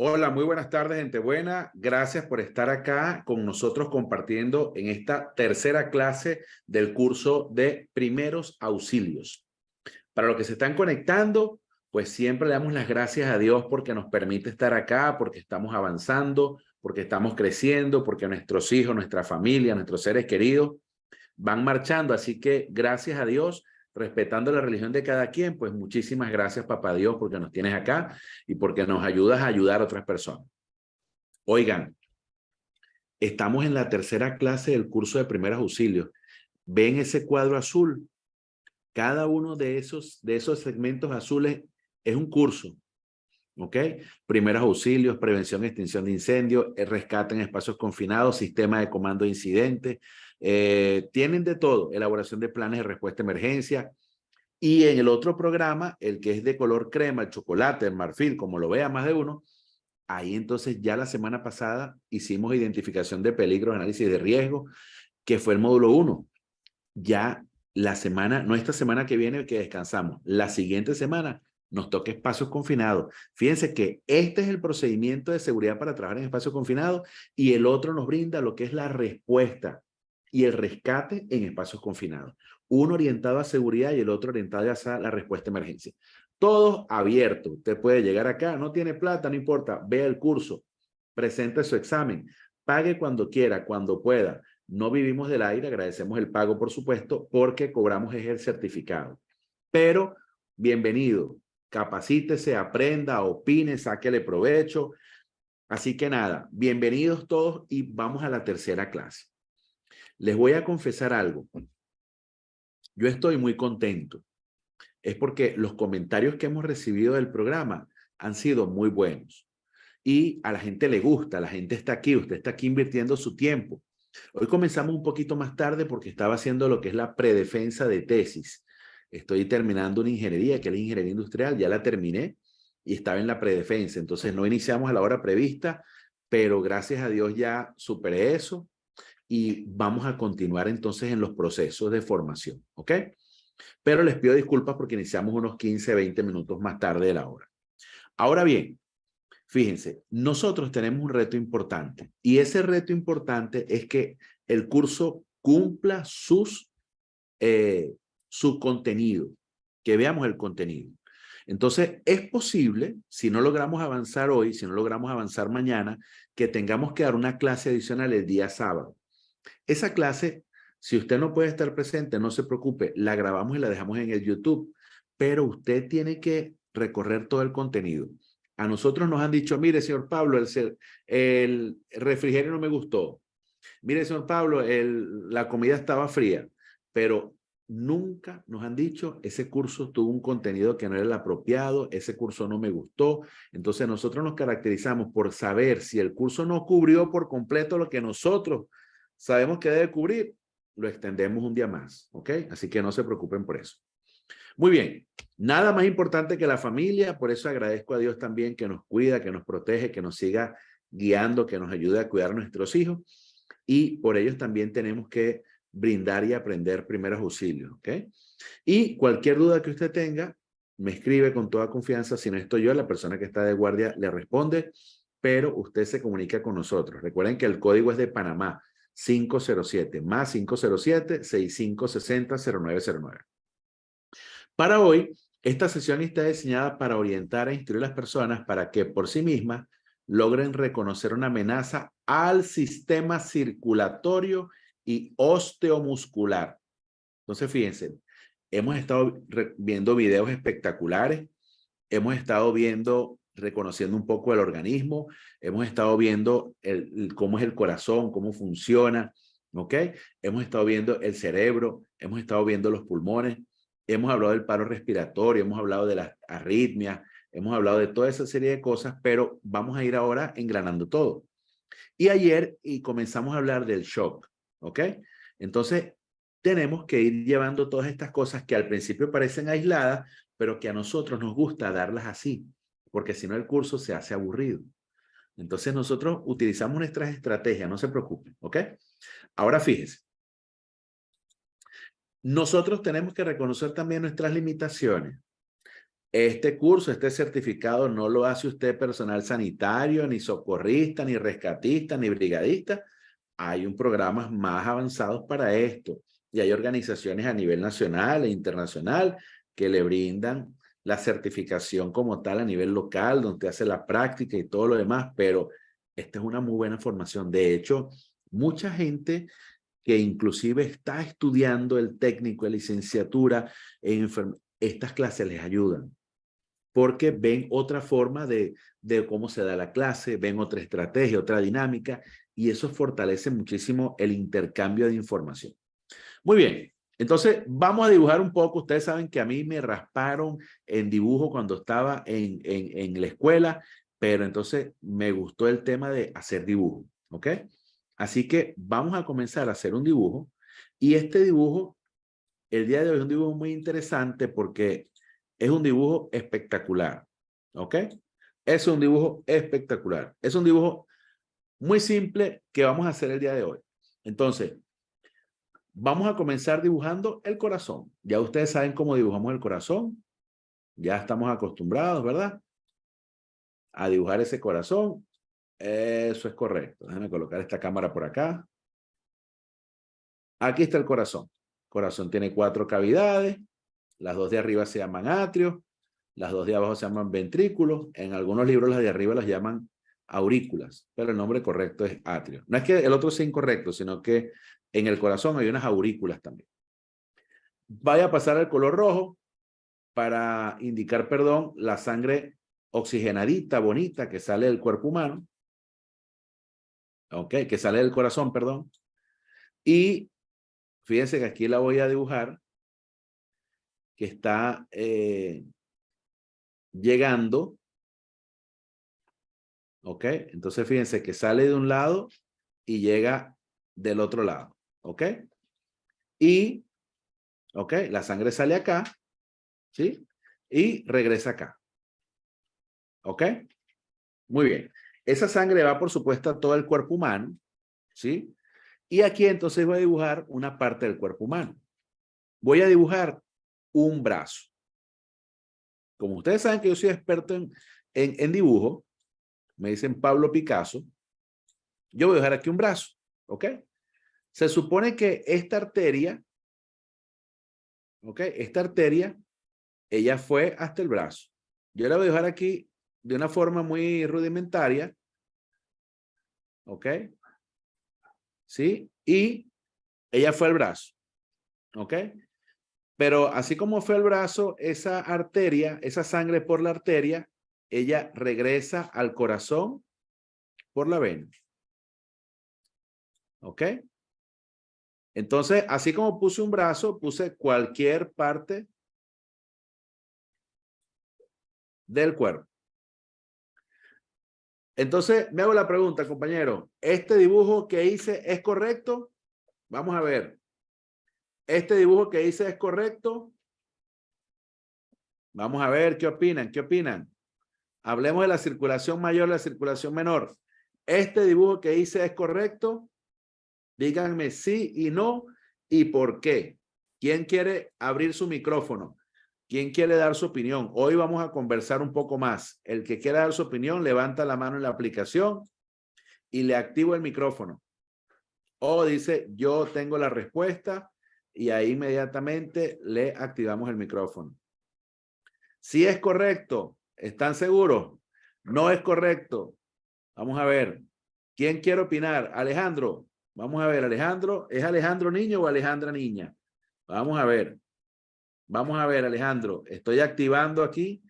Hola, muy buenas tardes, gente buena. Gracias por estar acá con nosotros compartiendo en esta tercera clase del curso de primeros auxilios. Para los que se están conectando, pues siempre le damos las gracias a Dios porque nos permite estar acá, porque estamos avanzando, porque estamos creciendo, porque nuestros hijos, nuestra familia, nuestros seres queridos van marchando. Así que gracias a Dios, respetando la religión de cada quien, pues muchísimas gracias, papá Dios, porque nos tienes acá y porque nos ayudas a ayudar a otras personas. Oigan, estamos en la tercera clase del curso de primeros auxilios. ¿Ven ese cuadro azul? Cada uno de esos segmentos azules es un curso, ¿ok? Primeros auxilios, prevención y extinción de incendios, rescate en espacios confinados, sistema de comando de incidentes, tienen de todo, elaboración de planes de respuesta a emergencia. Y en el otro programa, el que es de color crema, el chocolate, el marfil, como lo vea más de uno, ahí entonces ya la semana pasada hicimos identificación de peligros, análisis de riesgo, que fue el módulo 1. Ya la semana, no esta semana que viene que descansamos, la siguiente semana nos toca espacios confinados. Fíjense que este es el procedimiento de seguridad para trabajar en espacios confinados y el otro nos brinda lo que es la respuesta y el rescate en espacios confinados. Uno orientado a seguridad y el otro orientado a la respuesta a emergencia. Todos abiertos. Usted puede llegar acá, no tiene plata, no importa, vea el curso, presente su examen, pague cuando quiera, cuando pueda. No vivimos del aire, agradecemos el pago, por supuesto, porque cobramos el certificado. Pero, bienvenido, capacítese, aprenda, opine, sáquele provecho. Así que nada, bienvenidos todos y vamos a la tercera clase. Les voy a confesar algo. Yo estoy muy contento. Es porque los comentarios que hemos recibido del programa han sido muy buenos. Y a la gente le gusta, la gente está aquí, usted está aquí invirtiendo su tiempo. Hoy comenzamos un poquito más tarde porque estaba haciendo lo que es la predefensa de tesis. Estoy terminando una ingeniería, que es la ingeniería industrial, ya la terminé y estaba en la predefensa. Entonces no iniciamos a la hora prevista, pero gracias a Dios ya superé eso y vamos a continuar entonces en los procesos de formación, ¿ok? Pero les pido disculpas porque iniciamos unos 15, 20 minutos más tarde de la hora. Ahora bien, fíjense, nosotros tenemos un reto importante y ese reto importante es que el curso cumpla su contenido, que veamos el contenido. Entonces, es posible, si no logramos avanzar hoy, si no logramos avanzar mañana, que tengamos que dar una clase adicional el día sábado. Esa clase, si usted no puede estar presente, no se preocupe, la grabamos y la dejamos en el YouTube, pero usted tiene que recorrer todo el contenido. A nosotros nos han dicho, mire, señor Pablo, el refrigerio no me gustó. Mire, señor Pablo, la comida estaba fría, pero nunca nos han dicho, ese curso tuvo un contenido que no era el apropiado, ese curso no me gustó. Entonces nosotros nos caracterizamos por saber si el curso no cubrió por completo lo que nosotros sabemos que debe cubrir, lo extendemos un día más, ¿ok? Así que no se preocupen por eso. Muy bien, nada más importante que la familia, por eso agradezco a Dios también que nos cuida, que nos protege, que nos siga guiando, que nos ayude a cuidar a nuestros hijos y por ellos también tenemos que brindar y aprender primeros auxilios, ¿ok? Y cualquier duda que usted tenga, me escribe con toda confianza, si no estoy yo, la persona que está de guardia le responde, pero usted se comunica con nosotros. Recuerden que el código es de Panamá, 507, más 507-6560-0909. Para hoy, esta sesión está diseñada para orientar e instruir a las personas para que por sí mismas logren reconocer una amenaza al sistema circulatorio y osteomuscular. Entonces, fíjense, hemos estado viendo videos espectaculares, hemos estado viendo, reconociendo un poco el organismo, hemos estado viendo cómo es el corazón, cómo funciona, ¿ok? Hemos estado viendo el cerebro, hemos estado viendo los pulmones, hemos hablado del paro respiratorio, hemos hablado de las arritmias, hemos hablado de toda esa serie de cosas, pero vamos a ir ahora engranando todo. Y ayer comenzamos a hablar del shock, ¿ok? Entonces, tenemos que ir llevando todas estas cosas que al principio parecen aisladas, pero que a nosotros nos gusta darlas así, porque si no el curso se hace aburrido. Entonces nosotros utilizamos nuestras estrategias, no se preocupen, ¿ok? Ahora fíjense, nosotros tenemos que reconocer también nuestras limitaciones. Este curso, este certificado no lo hace usted personal sanitario, ni socorrista, ni rescatista, ni brigadista. Hay un programas más avanzados para esto y hay organizaciones a nivel nacional e internacional que le brindan la certificación como tal a nivel local, donde hace la práctica y todo lo demás, pero esta es una muy buena formación. De hecho, mucha gente que inclusive está estudiando el técnico de licenciatura en estas clases les ayudan porque ven otra forma de cómo se da la clase, ven otra estrategia, otra dinámica, y eso fortalece muchísimo el intercambio de información. Muy bien, entonces vamos a dibujar un poco. Ustedes saben que a mí me rasparon en dibujo cuando estaba en la escuela, pero entonces me gustó el tema de hacer dibujo, ¿ok? Así que vamos a comenzar a hacer un dibujo, y este dibujo, el día de hoy es un dibujo muy interesante porque es un dibujo espectacular, ¿ok? Es un dibujo espectacular. Es un dibujo muy simple que vamos a hacer el día de hoy. Entonces, vamos a comenzar dibujando el corazón. Ya ustedes saben cómo dibujamos el corazón. Ya estamos acostumbrados, ¿verdad? A dibujar ese corazón. Eso es correcto. Déjame colocar esta cámara por acá. Aquí está el corazón. El corazón tiene 4 cavidades. Las 2 de arriba se llaman atrios. Las 2 de abajo se llaman ventrículos. En algunos libros las de arriba las llaman aurículas, pero el nombre correcto es atrio. No es que el otro sea incorrecto, sino que en el corazón hay unas aurículas también. Vaya a pasar al color rojo para indicar, perdón, la sangre oxigenadita, bonita, que sale del cuerpo humano. Ok, que sale del corazón, perdón. Y fíjense que aquí la voy a dibujar, que está llegando. ¿Ok? Entonces fíjense que sale de un lado y llega del otro lado. ¿Ok? Y, ¿ok? La sangre sale acá, ¿sí? Y regresa acá. ¿Ok? Muy bien. Esa sangre va, por supuesto, a todo el cuerpo humano, ¿sí? Y aquí entonces voy a dibujar una parte del cuerpo humano. Voy a dibujar un brazo. Como ustedes saben que yo soy experto en dibujo, me dicen Pablo Picasso, yo voy a dibujar aquí un brazo, ¿ok? Se supone que esta arteria, ¿ok? Esta arteria, ella fue hasta el brazo. Yo la voy a dibujar aquí de una forma muy rudimentaria, ¿ok? ¿Sí? Y ella fue al brazo, ¿ok? Pero así como fue al brazo, esa arteria, esa sangre por la arteria, ella regresa al corazón por la vena, ¿ok? Entonces, así como puse un brazo, puse cualquier parte del cuerpo. Entonces, me hago la pregunta, compañero, ¿este dibujo que hice es correcto? Vamos a ver. ¿Este dibujo que hice es correcto? Vamos a ver, ¿qué opinan? ¿Qué opinan? Hablemos de la circulación mayor, la circulación menor. ¿Este dibujo que hice es correcto? Díganme sí y no y por qué. ¿Quién quiere abrir su micrófono? ¿Quién quiere dar su opinión? Hoy vamos a conversar un poco más. El que quiera dar su opinión, levanta la mano en la aplicación y le activo el micrófono. O dice, yo tengo la respuesta y ahí inmediatamente le activamos el micrófono. Si es correcto, ¿están seguros? No es correcto. Vamos a ver. ¿Quién quiere opinar? Alejandro. Vamos a ver, Alejandro. ¿Es Alejandro niño o Alejandra niña? Vamos a ver. Vamos a ver, Alejandro. Estoy activando aquí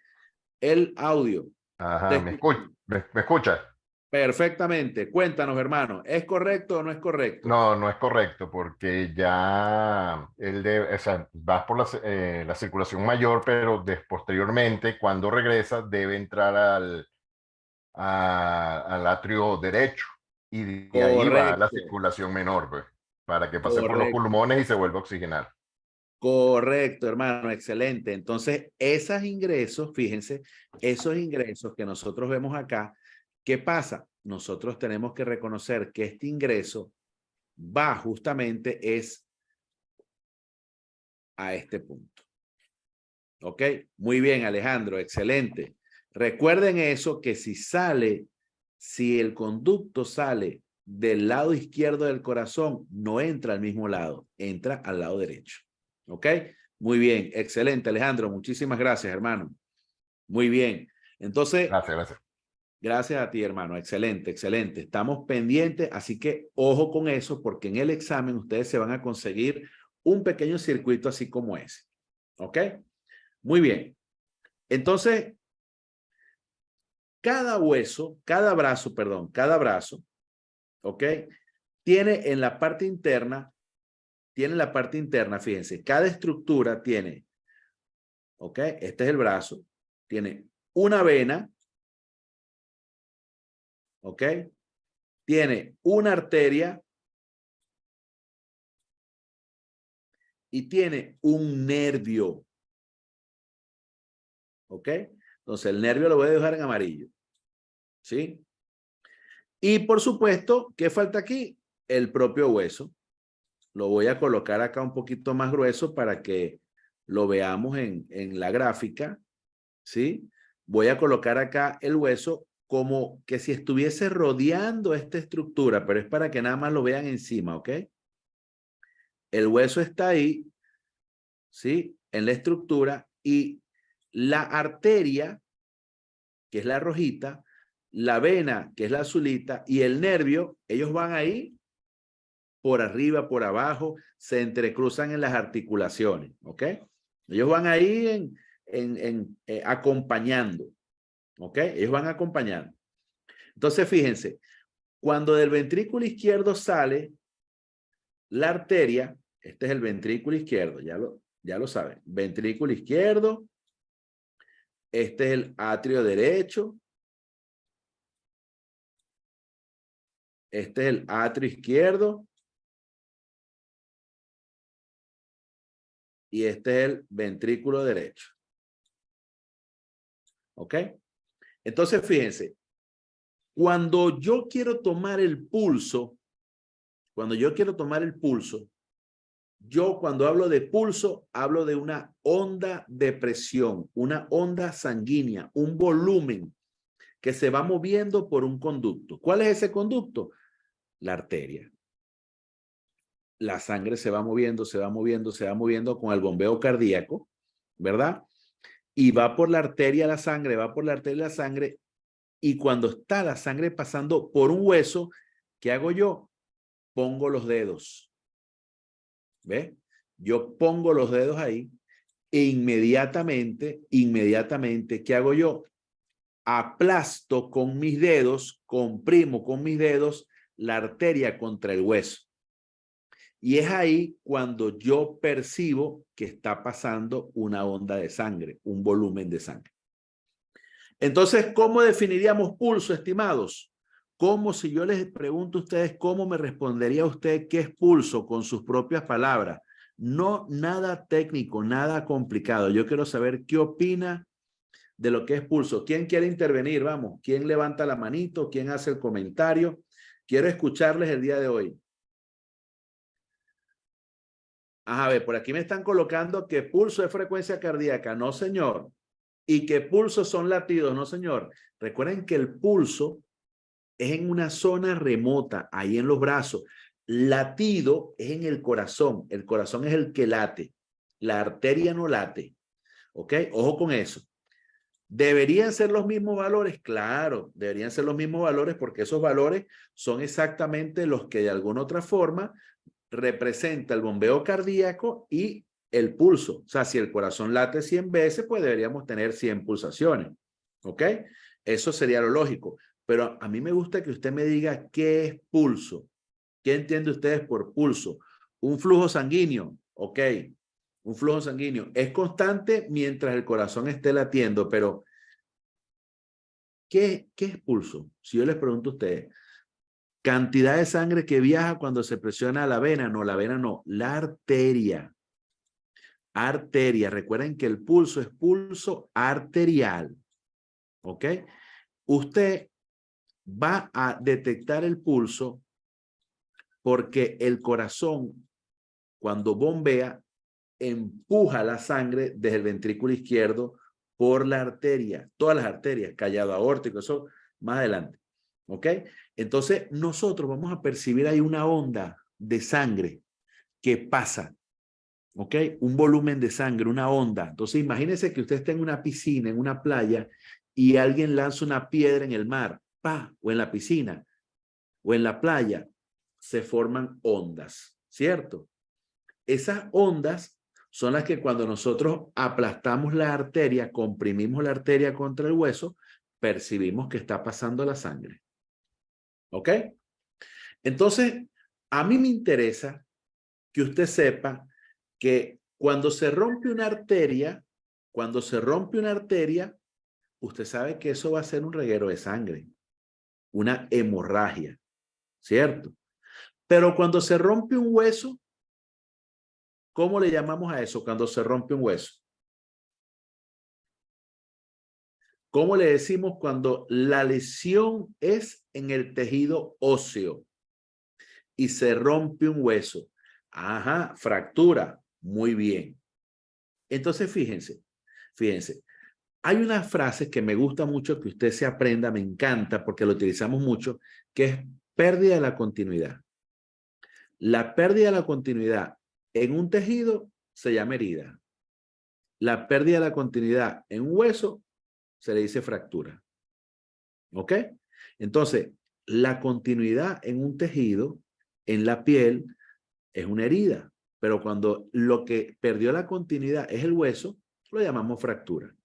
el audio. Ajá, ¿me escucha? Perfectamente. Cuéntanos, hermano. ¿Es correcto o no es correcto? No, no es correcto porque ya o sea, vas por la circulación mayor, pero posteriormente, cuando regresa, debe entrar al atrio derecho y de ahí va a la Correcto. circulación menor, pues, para que pase por los Correcto. pulmones y se vuelva a oxigenar. Correcto, hermano, excelente. Entonces, esos ingresos, fíjense, esos ingresos que nosotros vemos acá, ¿qué pasa? Nosotros tenemos que reconocer que este ingreso va justamente es a este punto. ¿Ok? Muy bien, Alejandro, excelente. Recuerden eso, que si el conducto sale del lado izquierdo del corazón, no entra al mismo lado, entra al lado derecho. ¿Ok? Muy bien, excelente, Alejandro. Muchísimas gracias, hermano. Muy bien. Entonces, Gracias, gracias. gracias a ti, hermano. Excelente, excelente. Estamos pendientes, así que ojo con eso, porque en el examen ustedes se van a conseguir un pequeño circuito así como ese. ¿Ok? Muy bien. Entonces, cada brazo, ¿ok? Tiene en la parte interna, fíjense, cada estructura tiene, ¿ok? Este es el brazo, tiene una vena, ¿ok? Tiene una arteria y tiene un nervio, ¿ok? Entonces el nervio lo voy a dejar en amarillo, ¿sí? Y por supuesto, ¿qué falta aquí? El propio hueso. Lo voy a colocar acá un poquito más grueso para que lo veamos en la gráfica, ¿sí? Voy a colocar acá el hueso como que si estuviese rodeando esta estructura, pero es para que nada más lo vean encima, ¿ok? El hueso está ahí, ¿sí? En la estructura, y la arteria, que es la rojita, la vena, que es la azulita, y el nervio, ellos van ahí por arriba, por abajo, se entrecruzan en las articulaciones, ¿ok? Ellos van ahí acompañando, ¿ok? Ellos van acompañando. Entonces, fíjense, cuando del ventrículo izquierdo sale la arteria, este es el ventrículo izquierdo, ya lo saben, ventrículo izquierdo, este es el atrio derecho, este es el atrio izquierdo, y este es el ventrículo derecho. ¿Ok? Entonces, fíjense, cuando yo quiero tomar el pulso, yo cuando hablo de pulso, hablo de una onda de presión, una onda sanguínea, un volumen que se va moviendo por un conducto. ¿Cuál es ese conducto? La arteria. La sangre se va moviendo, se va moviendo, se va moviendo con el bombeo cardíaco, ¿verdad? Y va por la arteria la sangre, va por la arteria la sangre, y cuando está la sangre pasando por un hueso, ¿qué hago yo? Pongo los dedos. ¿Ve? Yo pongo los dedos ahí e inmediatamente, ¿qué hago yo? Aplasto con mis dedos, comprimo con mis dedos la arteria contra el hueso. Y es ahí cuando yo percibo que está pasando una onda de sangre, un volumen de sangre. Entonces, ¿cómo definiríamos pulso, estimados? Como si yo les pregunto a ustedes, ¿cómo me respondería usted qué es pulso con sus propias palabras? No, nada técnico, nada complicado. Yo quiero saber qué opina de lo que es pulso. ¿Quién quiere intervenir? Vamos, ¿quién levanta la manito? ¿Quién hace el comentario? Quiero escucharles el día de hoy. A ver, por aquí me están colocando que pulso es frecuencia cardíaca. No, señor. Y que pulsos son latidos. No, señor. Recuerden que el pulso es en una zona remota, ahí en los brazos. Latido es en el corazón. El corazón es el que late. La arteria no late. ¿Ok? Ojo con eso. ¿Deberían ser los mismos valores? Claro, deberían ser los mismos valores, porque esos valores son exactamente los que de alguna otra forma representa el bombeo cardíaco y el pulso. O sea, si el corazón late 100 veces, pues deberíamos tener 100 pulsaciones. ¿Ok? Eso sería lo lógico. Pero a mí me gusta que usted me diga qué es pulso. ¿Qué entiende ustedes por pulso? Un flujo sanguíneo. Ok. Un flujo sanguíneo es constante mientras el corazón esté latiendo, pero ¿qué es pulso? Si yo les pregunto a ustedes, cantidad de sangre que viaja cuando se presiona la vena. No, la vena no, la arteria. Arteria. Recuerden que el pulso es pulso arterial. ¿Ok? Usted va a detectar el pulso porque el corazón, cuando bombea, empuja la sangre desde el ventrículo izquierdo por la arteria, todas las arterias, callado aórtico, eso más adelante. ¿Ok? Entonces, nosotros vamos a percibir ahí una onda de sangre que pasa. ¿Ok? Un volumen de sangre, una onda. Entonces, imagínense que usted está en una piscina, en una playa, y alguien lanza una piedra en el mar, ¡pa! O en la piscina, o en la playa, se forman ondas, ¿cierto? Esas ondas son las que cuando nosotros aplastamos la arteria, comprimimos la arteria contra el hueso, percibimos que está pasando la sangre. ¿Ok? Entonces, a mí me interesa que usted sepa que cuando se rompe una arteria, usted sabe que eso va a ser un reguero de sangre, una hemorragia, ¿cierto? Pero cuando se rompe un hueso, ¿cómo le llamamos a eso cuando se rompe un hueso? ¿Cómo le decimos cuando la lesión es en el tejido óseo y se rompe un hueso? Ajá, fractura. Muy bien. Entonces, fíjense, hay una frase que me gusta mucho que usted se aprenda, me encanta porque lo utilizamos mucho, que es pérdida de la continuidad. La pérdida de la continuidad en un tejido se llama herida. La pérdida de la continuidad en un hueso se le dice fractura. ¿Ok? Entonces, la continuidad en un tejido, en la piel, es una herida. Pero cuando lo que perdió la continuidad es el hueso, lo llamamos fractura.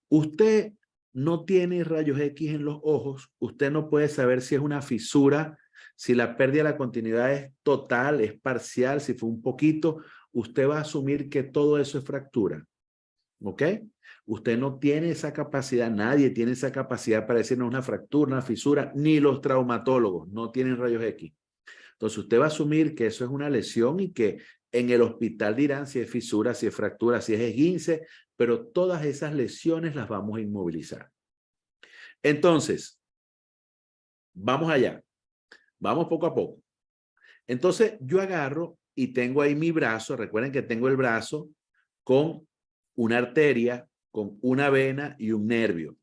Usted no tiene rayos X en los ojos, usted no puede saber si es una fisura, si la pérdida de la continuidad es total, es parcial, si fue un poquito, usted va a asumir que todo eso es fractura. ¿Ok? Usted no tiene esa capacidad, nadie tiene esa capacidad para decirnos una fractura, una fisura, ni los traumatólogos no tienen rayos X. Entonces usted va a asumir que eso es una lesión y que en el hospital dirán si es fisura, si es fractura, si es esguince, pero todas esas lesiones las vamos a inmovilizar. Entonces, vamos allá, vamos poco a poco. Entonces yo agarro y tengo ahí mi brazo, recuerden que tengo el brazo con una arteria, con una vena y un nervio.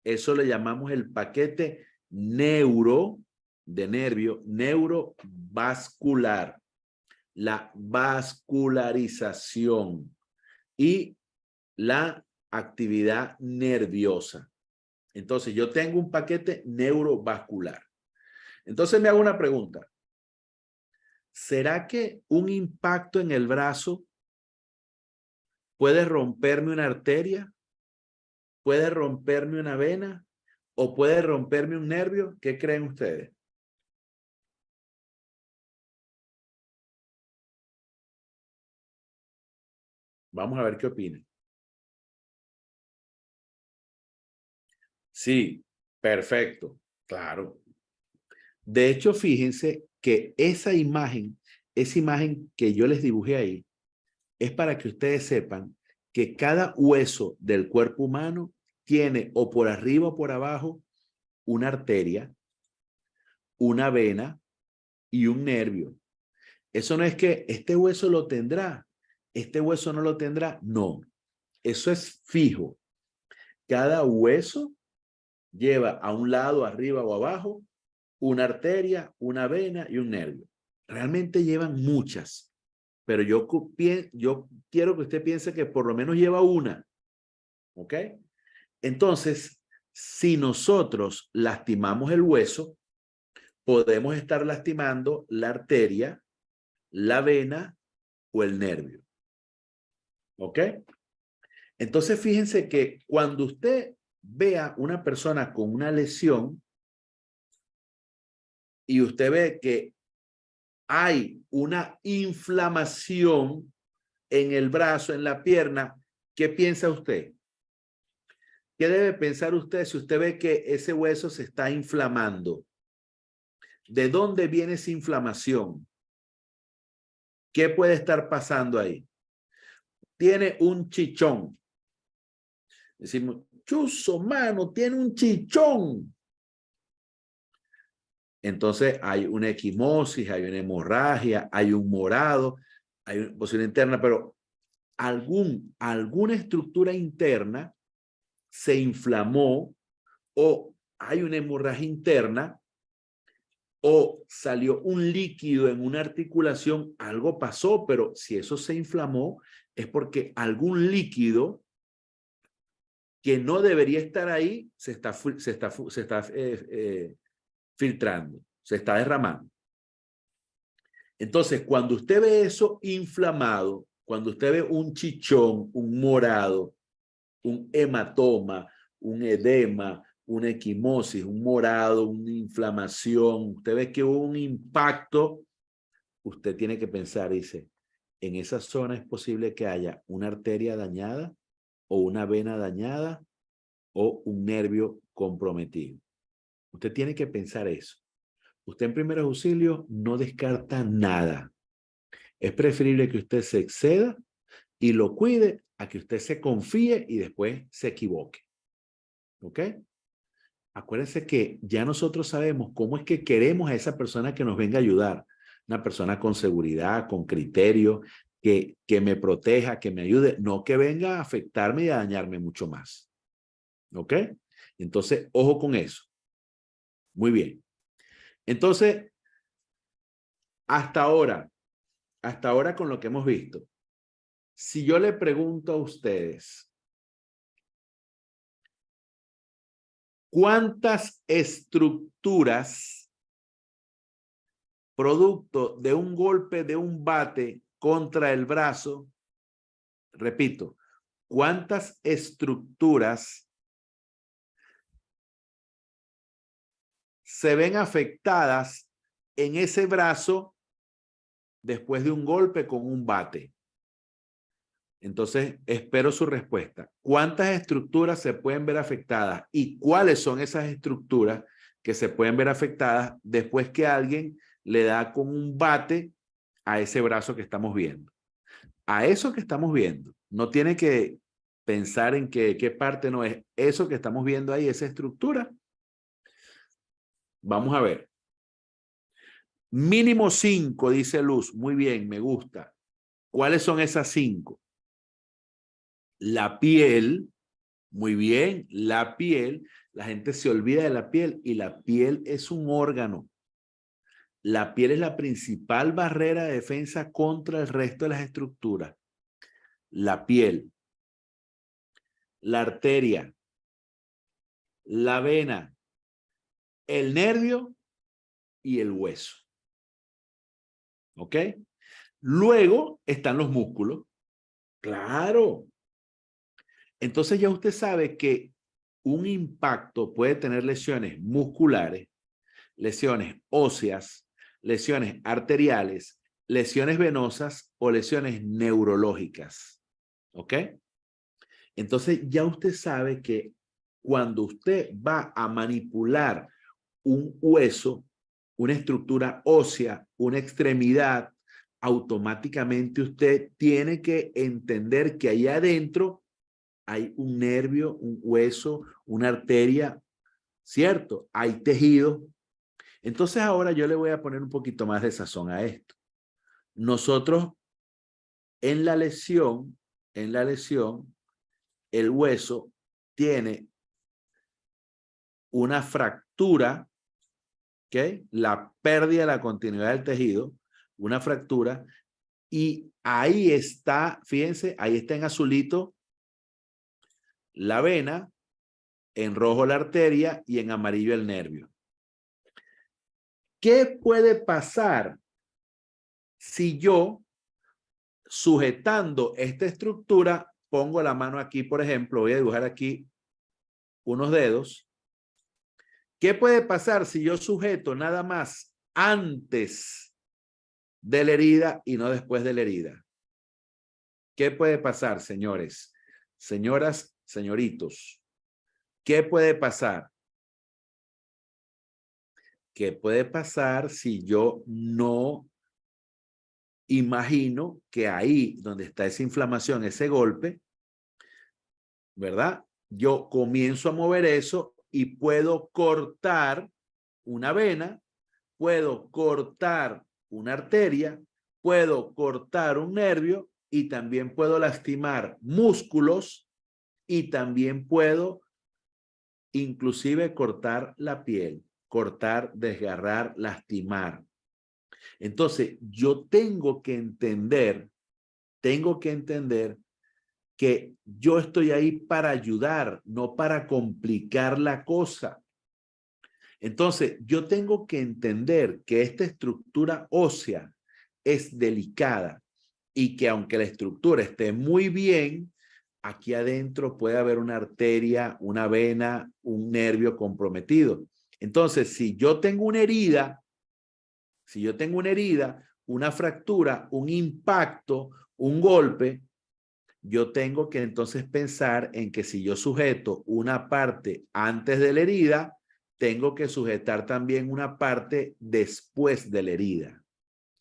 Eso le llamamos el paquete neuro de nervio, neurovascular. La vascularización y la actividad nerviosa. Entonces, yo tengo un paquete neurovascular. Entonces, me hago una pregunta. ¿Será que un impacto en el brazo puede romperme una arteria? ¿Puede romperme una vena? ¿O puede romperme un nervio? ¿Qué creen ustedes? Vamos a ver qué opinan. Sí, perfecto, claro. De hecho, fíjense que esa imagen que yo les dibujé ahí, es para que ustedes sepan que cada hueso del cuerpo humano tiene o por arriba o por abajo una arteria, una vena y un nervio. Eso no es que este hueso lo tendrá, este hueso no lo tendrá. No, eso es fijo. Cada hueso lleva a un lado, arriba o abajo, una arteria, una vena y un nervio. Realmente llevan muchas, pero yo quiero que usted piense que por lo menos lleva una. ¿Ok? Entonces, si nosotros lastimamos el hueso, podemos estar lastimando la arteria, la vena o el nervio. ¿Ok? Entonces, fíjense que cuando usted vea una persona con una lesión y usted ve que hay una inflamación en el brazo, en la pierna, ¿qué piensa usted? ¿Qué debe pensar usted si usted ve que ese hueso se está inflamando? ¿De dónde viene esa inflamación? ¿Qué puede estar pasando ahí? Tiene un chichón. Decimos, chuzo, mano, tiene un chichón. Entonces hay una equimosis, hay una hemorragia, hay un morado, hay una posibilidad interna, pero alguna estructura interna se inflamó o hay una hemorragia interna o salió un líquido en una articulación, algo pasó, pero si eso se inflamó es porque algún líquido que no debería estar ahí se está filtrando, se está derramando. Entonces, cuando usted ve eso inflamado, cuando usted ve un chichón, un morado, un hematoma, un edema, una equimosis, un morado, una inflamación, usted ve que hubo un impacto, usted tiene que pensar, dice, en esa zona es posible que haya una arteria dañada o una vena dañada o un nervio comprometido. Usted tiene que pensar eso. Usted en primeros auxilios no descarta nada. Es preferible que usted se exceda y lo cuide a que usted se confíe y después se equivoque. ¿Ok? Acuérdense que ya nosotros sabemos cómo es que queremos a esa persona que nos venga a ayudar. Una persona con seguridad, con criterio, que me proteja, que me ayude, no que venga a afectarme y a dañarme mucho más. ¿Ok? Entonces, ojo con eso. Muy bien. Entonces, hasta ahora con lo que hemos visto, si yo le pregunto a ustedes, ¿cuántas estructuras producto de un golpe de un bate contra el brazo, repito, cuántas estructuras se ven afectadas en ese brazo después de un golpe con un bate? Entonces, espero su respuesta. ¿Cuántas estructuras se pueden ver afectadas y cuáles son esas estructuras que se pueden ver afectadas después que alguien le da con un bate a ese brazo que estamos viendo? A eso que estamos viendo. No tiene que pensar en qué parte no es. Eso que estamos viendo ahí, esa estructura. Vamos a ver. Mínimo 5, dice Luz. Muy bien, me gusta. ¿Cuáles son esas 5? La piel. Muy bien, la piel. La gente se olvida de la piel y la piel es un órgano. La piel es la principal barrera de defensa contra el resto de las estructuras. La piel, la arteria, la vena, el nervio y el hueso. ¿Ok? Luego están los músculos. Claro. Entonces ya usted sabe que un impacto puede tener lesiones musculares, lesiones óseas, lesiones arteriales, lesiones venosas o lesiones neurológicas. ¿Ok? Entonces ya usted sabe que cuando usted va a manipular un hueso, una estructura ósea, una extremidad, automáticamente usted tiene que entender que ahí adentro hay un nervio, un hueso, una arteria, ¿cierto? Hay tejido. Entonces ahora yo le voy a poner un poquito más de sazón a esto. Nosotros en la lesión, el hueso tiene una fractura, ¿ok? La pérdida de la continuidad del tejido, una fractura, y ahí está, fíjense, ahí está en azulito la vena, en rojo la arteria y en amarillo el nervio. ¿Qué puede pasar si yo, sujetando esta estructura, pongo la mano aquí, por ejemplo, voy a dibujar aquí unos dedos? ¿Qué puede pasar si yo sujeto nada más antes de la herida y no después de la herida? ¿Qué puede pasar, señores, señoras, señoritos? ¿Qué puede pasar? ¿Qué puede pasar si yo no imagino que ahí donde está esa inflamación, ese golpe, ¿verdad? Yo comienzo a mover eso y puedo cortar una vena, puedo cortar una arteria, puedo cortar un nervio y también puedo lastimar músculos y también puedo inclusive cortar la piel, cortar, desgarrar, lastimar. Entonces, yo tengo que entender que yo estoy ahí para ayudar, no para complicar la cosa. Entonces, yo tengo que entender que esta estructura ósea es delicada y que aunque la estructura esté muy bien, aquí adentro puede haber una arteria, una vena, un nervio comprometido. Entonces, si yo tengo una herida, una fractura, un impacto, un golpe, yo tengo que entonces pensar en que si yo sujeto una parte antes de la herida, tengo que sujetar también una parte después de la herida.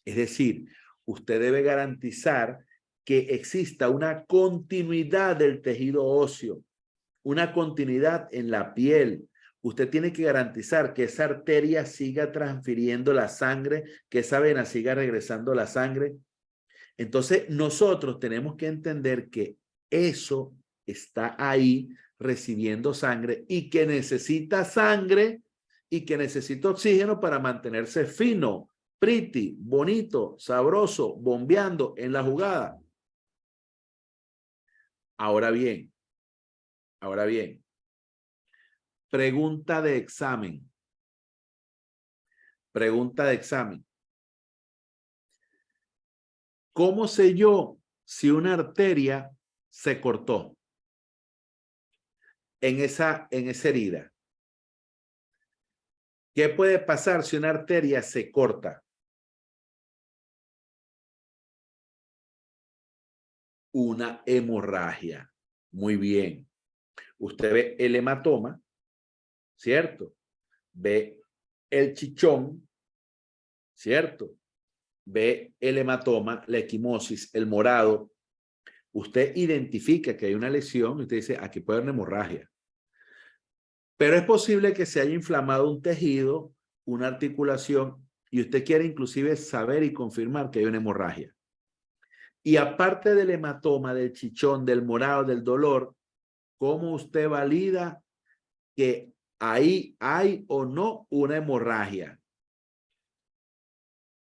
Es decir, usted debe garantizar que exista una continuidad del tejido óseo, una continuidad en la piel. Usted tiene que garantizar que esa arteria siga transfiriendo la sangre, que esa vena siga regresando la sangre. Entonces, nosotros tenemos que entender que eso está ahí recibiendo sangre y que necesita sangre y que necesita oxígeno para mantenerse fino, pretty, bonito, sabroso, bombeando en la jugada. Ahora bien, pregunta de examen. Pregunta de examen. ¿Cómo sé yo si una arteria se cortó en esa herida? ¿Qué puede pasar si una arteria se corta? Una hemorragia. Muy bien. Usted ve el hematoma, ¿cierto? Ve el chichón, ¿cierto? Ve el hematoma, la equimosis, el morado. Usted identifica que hay una lesión y usted dice, aquí puede haber una hemorragia. Pero es posible que se haya inflamado un tejido, una articulación, y usted quiere inclusive saber y confirmar que hay una hemorragia. Y aparte del hematoma, del chichón, del morado, del dolor, ¿cómo usted valida que ahí hay o no una hemorragia?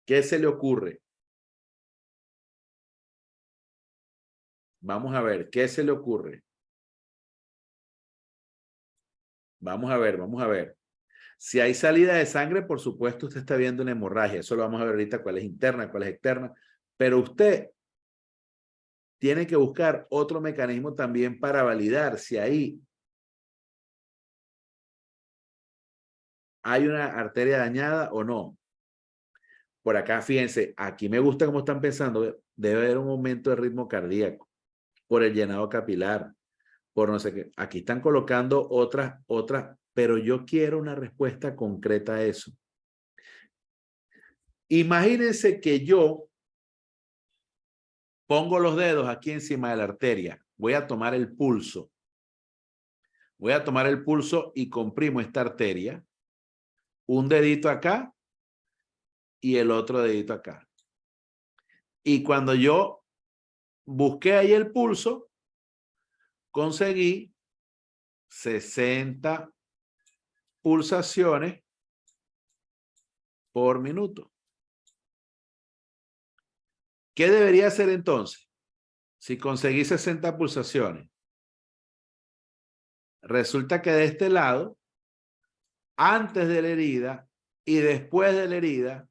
¿Qué se le ocurre? Vamos a ver, ¿qué se le ocurre? Vamos a ver. Si hay salida de sangre, por supuesto, usted está viendo una hemorragia. Eso lo vamos a ver ahorita, cuál es interna, cuál es externa. Pero usted tiene que buscar otro mecanismo también para validar si ahí hay una arteria dañada o no. Por acá, fíjense, aquí me gusta cómo están pensando. Debe haber un aumento de ritmo cardíaco por el llenado capilar, por no sé qué. Aquí están colocando otras, pero yo quiero una respuesta concreta a eso. Imagínense que yo pongo los dedos aquí encima de la arteria. Voy a tomar el pulso. Voy a tomar el pulso y comprimo esta arteria. Un dedito acá y el otro dedito acá. Y cuando yo busqué ahí el pulso, conseguí 60 pulsaciones por minuto. ¿Qué debería hacer entonces? Si conseguí 60 pulsaciones, resulta que de este lado, antes de la herida y después de la herida,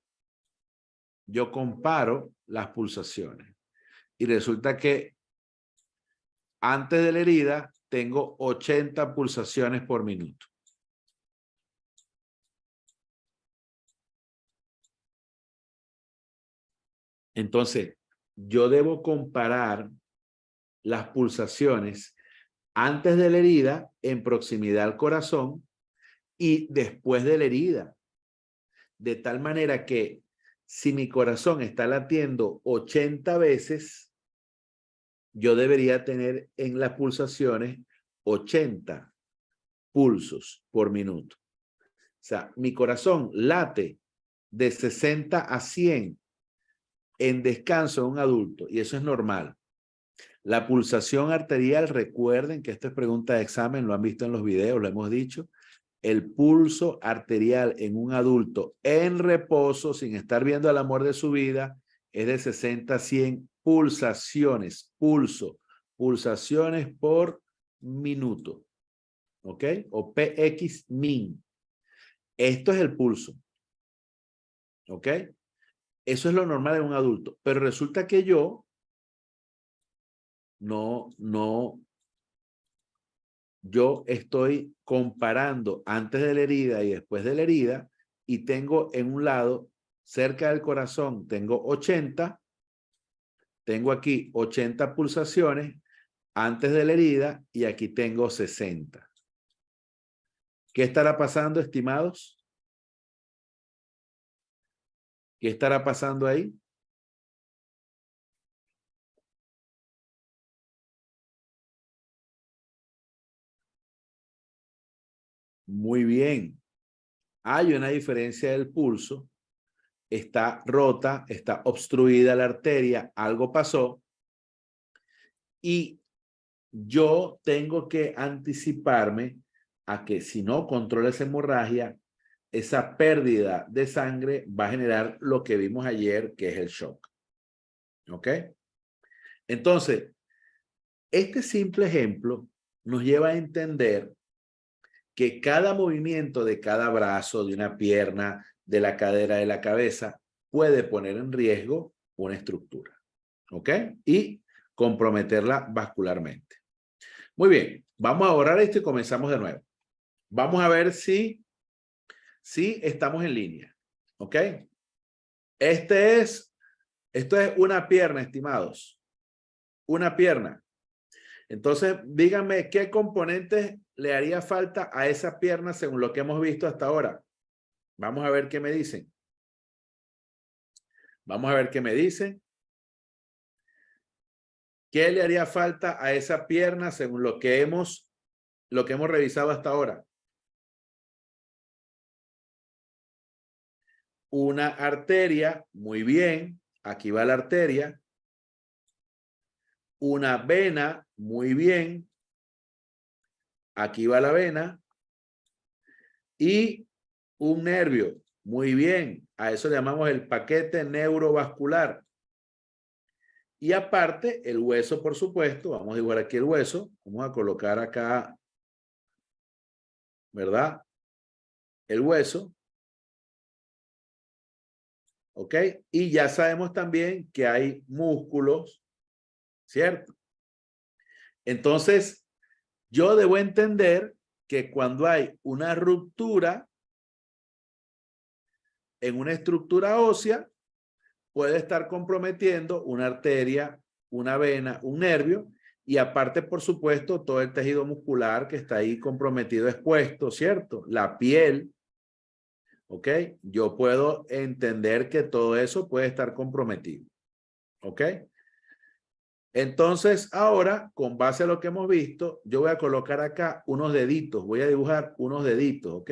yo comparo las pulsaciones. Y resulta que antes de la herida tengo 80 pulsaciones por minuto. Entonces, yo debo comparar las pulsaciones antes de la herida en proximidad al corazón y después de la herida. De tal manera que si mi corazón está latiendo 80 veces, yo debería tener en las pulsaciones 80 pulsos por minuto. O sea, mi corazón late de 60 a 100 en descanso en un adulto, y eso es normal. La pulsación arterial, recuerden que esto es pregunta de examen, lo han visto en los videos, lo hemos dicho. El pulso arterial en un adulto en reposo, sin estar viendo el amor de su vida, es de 60 a 100 pulsaciones, pulsaciones por minuto. ¿Ok? O PX-min. Esto es el pulso. ¿Ok? Eso es lo normal en un adulto. Pero resulta que yo yo estoy comparando antes de la herida y después de la herida y tengo en un lado, cerca del corazón, tengo 80, tengo aquí 80 pulsaciones antes de la herida y aquí tengo 60. ¿Qué estará pasando, estimados? ¿Qué estará pasando ahí? Muy bien. Hay una diferencia del pulso. Está rota, está obstruida la arteria, algo pasó. Y yo tengo que anticiparme a que si no controlo esa hemorragia, esa pérdida de sangre va a generar lo que vimos ayer, que es el shock. ¿Ok? Entonces, este simple ejemplo nos lleva a entender que cada movimiento de cada brazo, de una pierna, de la cadera, de la cabeza, puede poner en riesgo una estructura. ¿Ok? Y comprometerla vascularmente. Muy bien, vamos a borrar esto y comenzamos de nuevo. Vamos a ver si estamos en línea. ¿Ok? Esto es una pierna, estimados. Una pierna. Entonces, díganme qué componentes le haría falta a esa pierna según lo que hemos visto hasta ahora. Vamos a ver qué me dicen. Vamos a ver qué me dicen. ¿Qué le haría falta a esa pierna según lo que hemos revisado hasta ahora? Una arteria, muy bien. Aquí va la arteria. Una vena, muy bien. Aquí va la vena. Y un nervio, muy bien. A eso le llamamos el paquete neurovascular. Y aparte, el hueso, por supuesto. Vamos a dibujar aquí el hueso. Vamos a colocar acá, ¿verdad? El hueso. ¿Ok? Y ya sabemos también que hay músculos, ¿cierto? Entonces, yo debo entender que cuando hay una ruptura en una estructura ósea, puede estar comprometiendo una arteria, una vena, un nervio, y aparte, por supuesto, todo el tejido muscular que está ahí comprometido, expuesto, ¿cierto? La piel, ¿ok? Yo puedo entender que todo eso puede estar comprometido, ¿ok? Entonces, ahora, con base a lo que hemos visto, yo voy a colocar acá unos deditos, voy a dibujar unos deditos, ¿ok?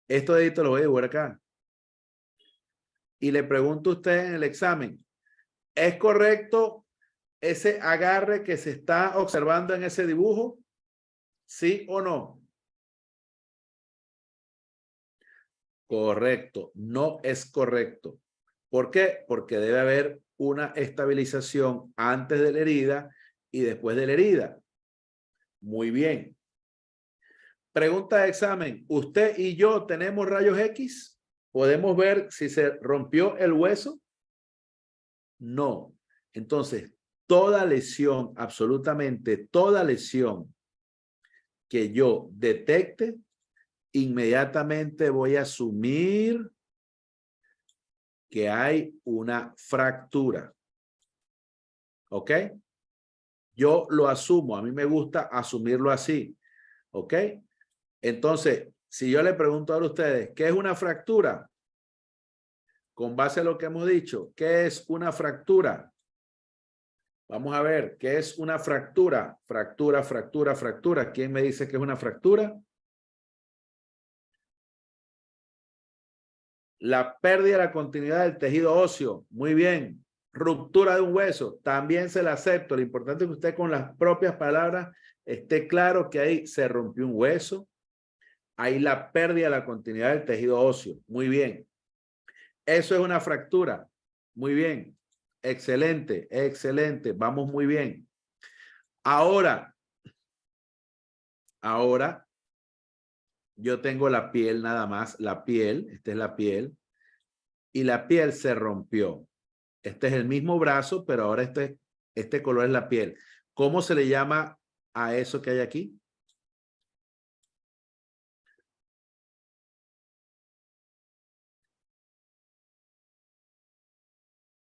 Estos deditos los voy a dibujar acá. Y le pregunto a usted en el examen, ¿es correcto ese agarre que se está observando en ese dibujo? ¿Sí o no? Correcto, no es correcto. ¿Por qué? Porque debe haber una estabilización antes de la herida y después de la herida. Muy bien. Pregunta de examen. ¿Usted y yo tenemos rayos X? ¿Podemos ver si se rompió el hueso? No. Entonces, toda lesión, absolutamente toda lesión que yo detecte, inmediatamente voy a asumir que hay una fractura. ¿Ok? Yo lo asumo. A mí me gusta asumirlo así. ¿Ok? Entonces, si yo le pregunto a ustedes, ¿qué es una fractura? Con base a lo que hemos dicho, ¿qué es una fractura? Vamos a ver, ¿qué es una fractura? Fractura, fractura, fractura. ¿Quién me dice que es una fractura? La pérdida de la continuidad del tejido óseo. Muy bien. Ruptura de un hueso, también se la acepto. Lo importante es que usted con las propias palabras esté claro que ahí se rompió un hueso, hay la pérdida de la continuidad del tejido óseo. Muy bien. Eso es una fractura. Muy bien. Excelente, excelente. Vamos muy bien. Ahora, yo tengo la piel nada más, la piel, esta es la piel, y la piel se rompió. Este es el mismo brazo, pero ahora este color es la piel. ¿Cómo se le llama a eso que hay aquí?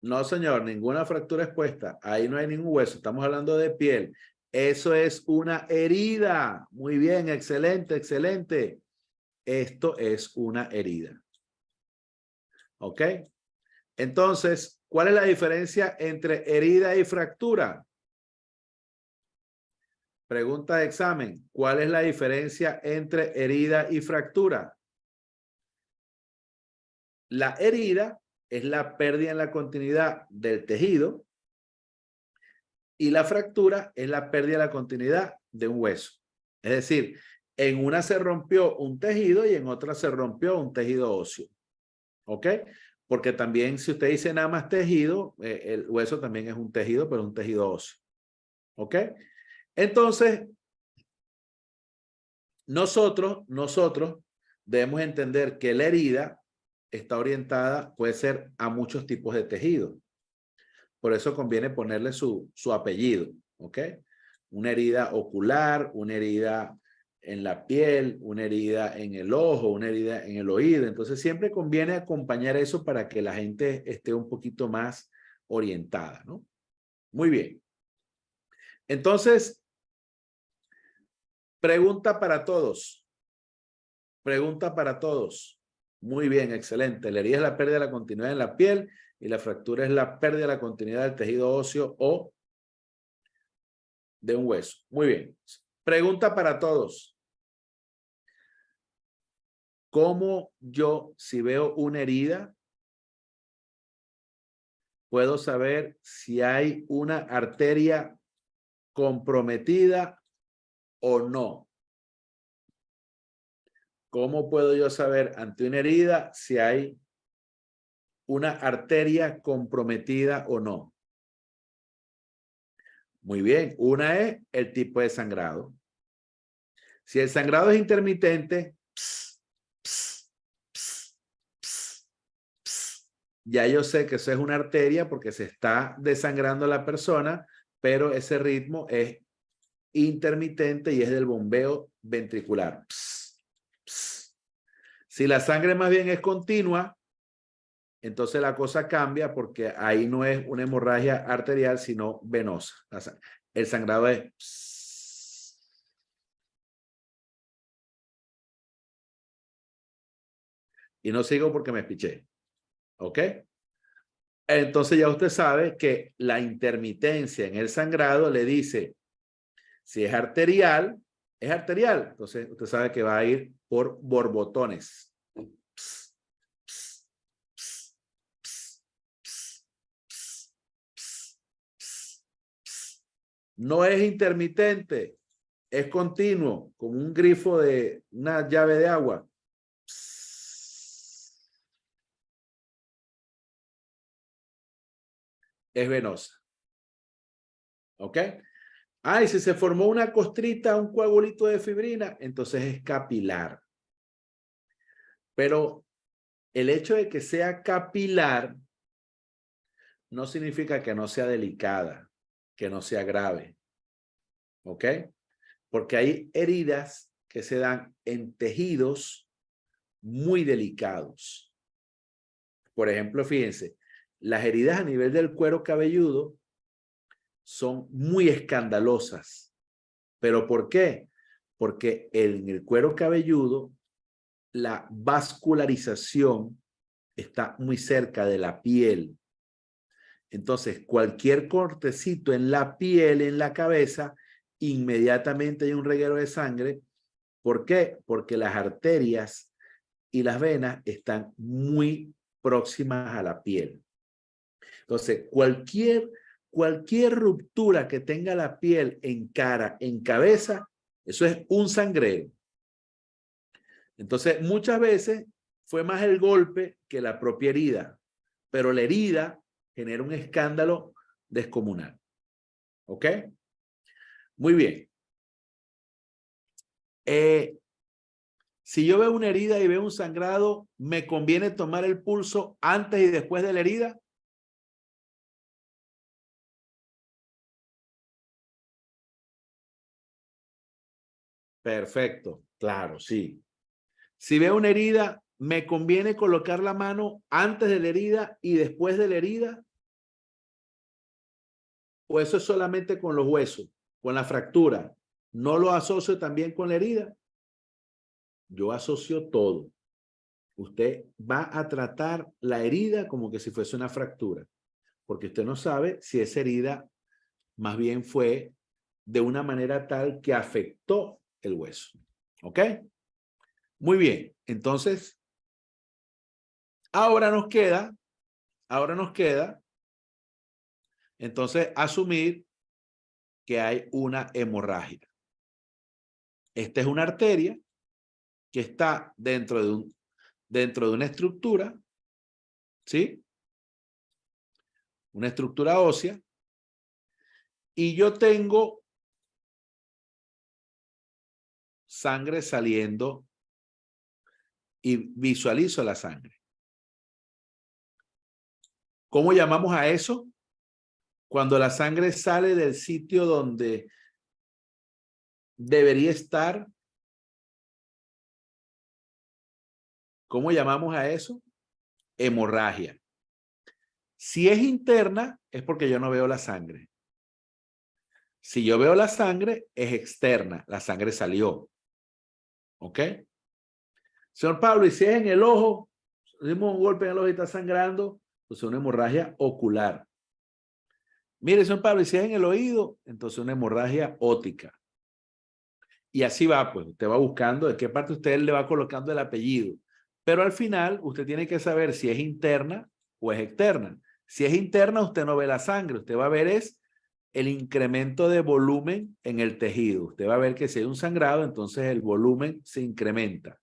No, señor, ninguna fractura expuesta. Ahí no hay ningún hueso. Estamos hablando de piel. Eso es una herida. Muy bien, excelente, excelente. Esto es una herida. ¿Ok? Entonces, ¿cuál es la diferencia entre herida y fractura? Pregunta de examen. ¿Cuál es la diferencia entre herida y fractura? La herida es la pérdida en la continuidad del tejido y la fractura es la pérdida de la continuidad de un hueso. Es decir, en una se rompió un tejido y en otra se rompió un tejido óseo. ¿Ok? Porque también si usted dice nada más tejido, el hueso también es un tejido, pero un tejido óseo. ¿Ok? Entonces, nosotros debemos entender que la herida está orientada, puede ser a muchos tipos de tejido. Por eso conviene ponerle su apellido, ¿ok? Una herida ocular, una herida en la piel, una herida en el ojo, una herida en el oído. Entonces siempre conviene acompañar eso para que la gente esté un poquito más orientada, ¿no? Muy bien. Entonces, pregunta para todos. Pregunta para todos. Muy bien, excelente. La herida es la pérdida de la continuidad en la piel y la fractura es la pérdida de la continuidad del tejido óseo o de un hueso. Muy bien. Pregunta para todos. ¿Cómo yo, si veo una herida, puedo saber si hay una arteria comprometida o no? ¿Cómo puedo yo saber ante una herida si hay una arteria comprometida o no? Muy bien, una es el tipo de sangrado. Si el sangrado es intermitente, ya yo sé que eso es una arteria porque se está desangrando la persona, pero ese ritmo es intermitente y es del bombeo ventricular. Si la sangre más bien es continua, entonces la cosa cambia porque ahí no es una hemorragia arterial, sino venosa. El sangrado es... Y no sigo porque me espiché. ¿Ok? Entonces ya usted sabe que la intermitencia en el sangrado le dice, si es arterial, es arterial. Entonces usted sabe que va a ir por borbotones. No es intermitente, es continuo, como un grifo de una llave de agua. Es venosa. ¿Ok? Ah, y si se formó una costrita, un coagulito de fibrina, entonces es capilar. Pero el hecho de que sea capilar no significa que no sea delicada, que no sea grave. ¿Ok? Porque hay heridas que se dan en tejidos muy delicados. Por ejemplo, fíjense, las heridas a nivel del cuero cabelludo son muy escandalosas. ¿Pero por qué? Porque en el cuero cabelludo la vascularización está muy cerca de la piel. Entonces, cualquier cortecito en la piel, en la cabeza, inmediatamente hay un reguero de sangre. ¿Por qué? Porque las arterias y las venas están muy próximas a la piel. Entonces, cualquier ruptura que tenga la piel en cara, en cabeza, eso es un sangrero. Entonces, muchas veces fue más el golpe que la propia herida, pero la herida genera un escándalo descomunal. ¿Ok? Muy bien. Si yo veo una herida y veo un sangrado, ¿me conviene tomar el pulso antes y después de la herida? Perfecto, claro, sí. Si veo una herida, ¿me conviene colocar la mano antes de la herida y después de la herida? ¿O eso es solamente con los huesos, con la fractura? ¿No lo asocio también con la herida? Yo asocio todo. Usted va a tratar la herida como que si fuese una fractura, porque usted no sabe si esa herida más bien fue de una manera tal que afectó el hueso. ¿Ok? Muy bien. Entonces, ahora nos queda, entonces, asumir que hay una hemorragia. Esta es una arteria que está dentro de una estructura, ¿sí? Una estructura ósea. Y yo tengo sangre saliendo y visualizo la sangre. ¿Cómo llamamos a eso? Cuando la sangre sale del sitio donde debería estar. ¿Cómo llamamos a eso? Hemorragia. Si es interna, es porque yo no veo la sangre. Si yo veo la sangre, es externa. La sangre salió. ¿Ok? Señor Pablo, y si es en el ojo, dimos un golpe en el ojo y está sangrando, entonces una hemorragia ocular. Mire, señor Pablo, y si es en el oído, entonces una hemorragia óptica. Y así va, pues, usted va buscando de qué parte usted le va colocando el apellido. Pero al final, usted tiene que saber si es interna o es externa. Si es interna, usted no ve la sangre, usted va a ver es el incremento de volumen en el tejido. Usted va a ver que si hay un sangrado, entonces el volumen se incrementa.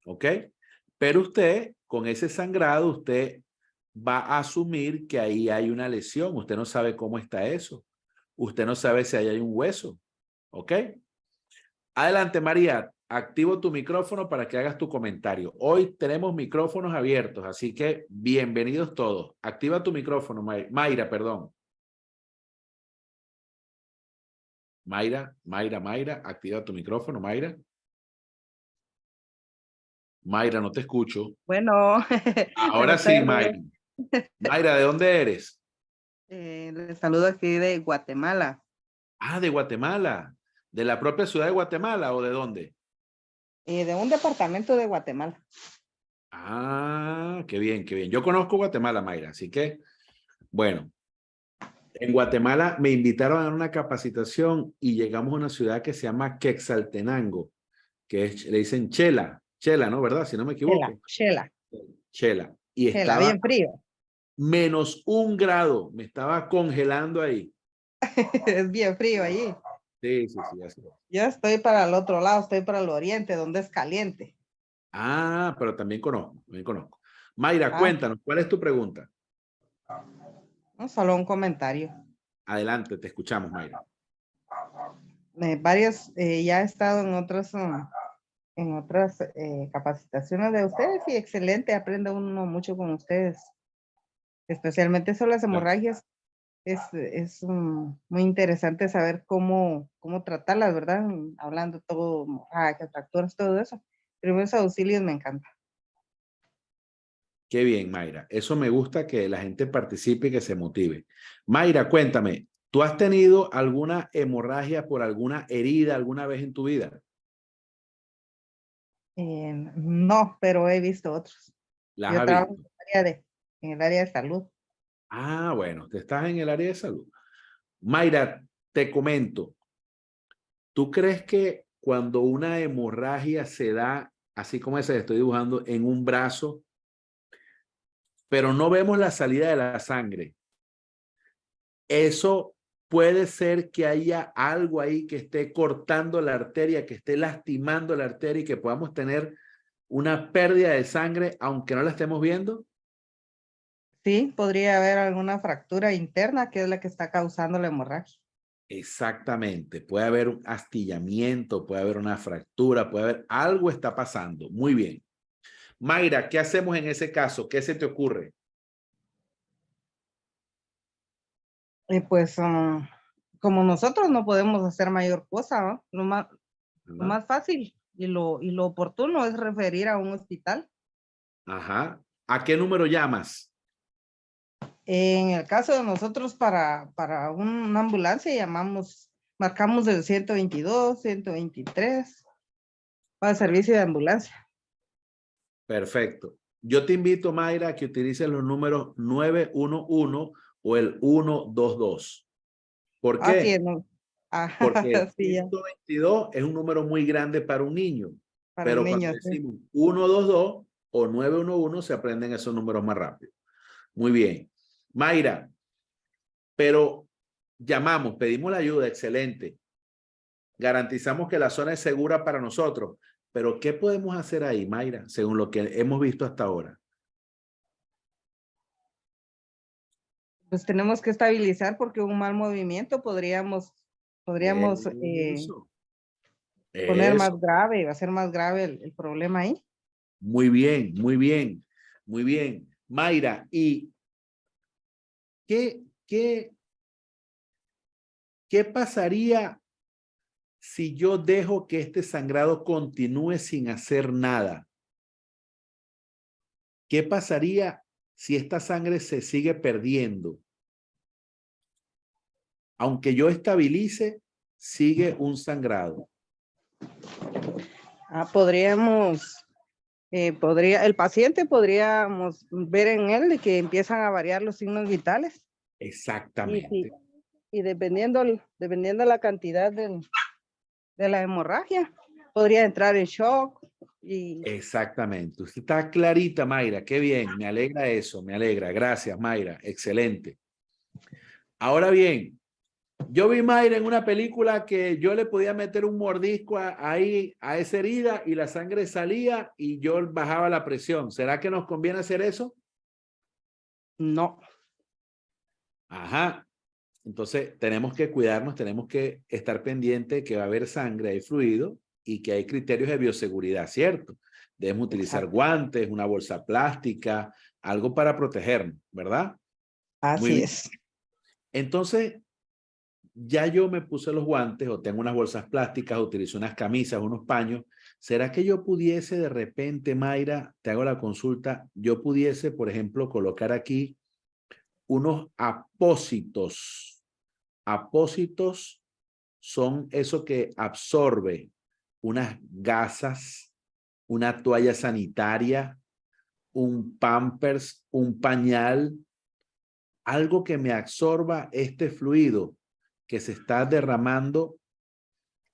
¿Ok? Pero usted, con ese sangrado, usted va a asumir que ahí hay una lesión. Usted no sabe cómo está eso. Usted no sabe si ahí hay un hueso. ¿Ok? Adelante, María. Activo tu micrófono para que hagas tu comentario. Hoy tenemos micrófonos abiertos, así que bienvenidos todos. Activa tu micrófono, Mayra, perdón. Mayra, activa tu micrófono, Mayra. Mayra, no te escucho. Bueno, Ahora buenas sí, tardes. Mayra. Mayra, ¿de dónde eres? Les saludo aquí de Guatemala, Ah, de Guatemala. ¿De la propia ciudad de Guatemala o de dónde? de un departamento de Guatemala. Ah, qué bien, qué bien. Yo conozco Guatemala, Mayra, así que, bueno, en Guatemala me invitaron a dar una capacitación y llegamos a una ciudad que se llama Quetzaltenango, que es, le dicen Chela, ¿no? ¿Verdad? Si no me equivoco. Chela, Chela. Y estaba bien frío. -1 grado, me estaba congelando ahí. Es bien frío allí. Sí, sí, sí, así. Yo estoy para el otro lado, estoy para el oriente, donde es caliente. Ah, pero también conozco. Mayra, Ah, cuéntanos, ¿cuál es tu pregunta? no solo un comentario. Adelante, te escuchamos, Mayra. Ya he estado en otras capacitaciones de ustedes y excelente, aprende uno mucho con ustedes. Especialmente sobre las hemorragias. Muy interesante saber cómo tratarlas, ¿verdad? Hablando todo, fracturas, todo eso. Primeros auxilios me encanta. Qué bien, Mayra. Eso me gusta, que la gente participe y que se motive. Mayra, cuéntame, ¿tú has tenido alguna hemorragia por alguna herida alguna vez en tu vida? No, pero he visto otros. ¿Las Yo has trabajo visto? en el área de salud. Ah, bueno, te estás en el área de salud. Mayra, te comento, ¿tú crees que cuando una hemorragia se da, así como esa que estoy dibujando, en un brazo, pero no vemos la salida de la sangre. Eso puede ser que haya algo ahí que esté cortando la arteria, que esté lastimando la arteria y que podamos tener una pérdida de sangre aunque no la estemos viendo. Sí, podría haber alguna fractura interna que es la que está causando la hemorragia. Exactamente, puede haber un astillamiento, puede haber una fractura, puede haber algo está pasando. Muy bien. Mayra, ¿qué hacemos en ese caso? ¿Qué se te ocurre? Y pues como nosotros no podemos hacer mayor cosa, ¿no? Lo más fácil y lo oportuno es referir a un hospital. Ajá. ¿A qué número llamas? En el caso de nosotros, para una ambulancia, marcamos el 122, 123, para el servicio de ambulancia. Perfecto. Yo te invito, Mayra, a que utilices los números 911 o el 122. ¿Por qué? Así es, ¿no? Porque Sí, 122 es un número muy grande para un niño. para el Pero niño, cuando sí. decimos 122 o 911, se aprenden esos números más rápido. Muy bien. Mayra, pero llamamos, pedimos la ayuda, excelente. Garantizamos que la zona es segura para nosotros. Pero ¿qué podemos hacer ahí, Mayra, según lo que hemos visto hasta ahora? Pues tenemos que estabilizar porque un mal movimiento podríamos Eso. poner más Eso. grave, hacer más grave el problema ahí. Muy bien, muy bien, muy bien. Mayra, ¿y qué pasaría si yo dejo que este sangrado continúe sin hacer nada? ¿Qué pasaría si esta sangre se sigue perdiendo? Aunque yo estabilice, sigue un sangrado. El paciente podríamos ver en él de que empiezan a variar los signos vitales. Exactamente. Y dependiendo la cantidad de la hemorragia, podría entrar en shock. Exactamente. Usted está clarita, Mayra. Qué bien. Me alegra eso. Me alegra. Gracias, Mayra. Excelente. Ahora bien, yo vi, Mayra, en una película que yo le podía meter un mordisco ahí a esa herida y la sangre salía y yo bajaba la presión. ¿Será que nos conviene hacer eso? No. Ajá. Entonces tenemos que cuidarnos, tenemos que estar pendiente que va a haber sangre, hay fluido y que hay criterios de bioseguridad, ¿cierto? Debemos utilizar guantes, una bolsa plástica, algo para protegernos, ¿verdad? Muy Así bien. es. Entonces, ya yo me puse los guantes o tengo unas bolsas plásticas, utilizo unas camisas, unos paños. ¿Será que yo pudiese de repente, Mayra, te hago la consulta, yo pudiese, por ejemplo, colocar aquí unos apósitos? Apósitos son eso que absorbe unas gasas, una toalla sanitaria, un pampers, un pañal, algo que me absorba este fluido que se está derramando.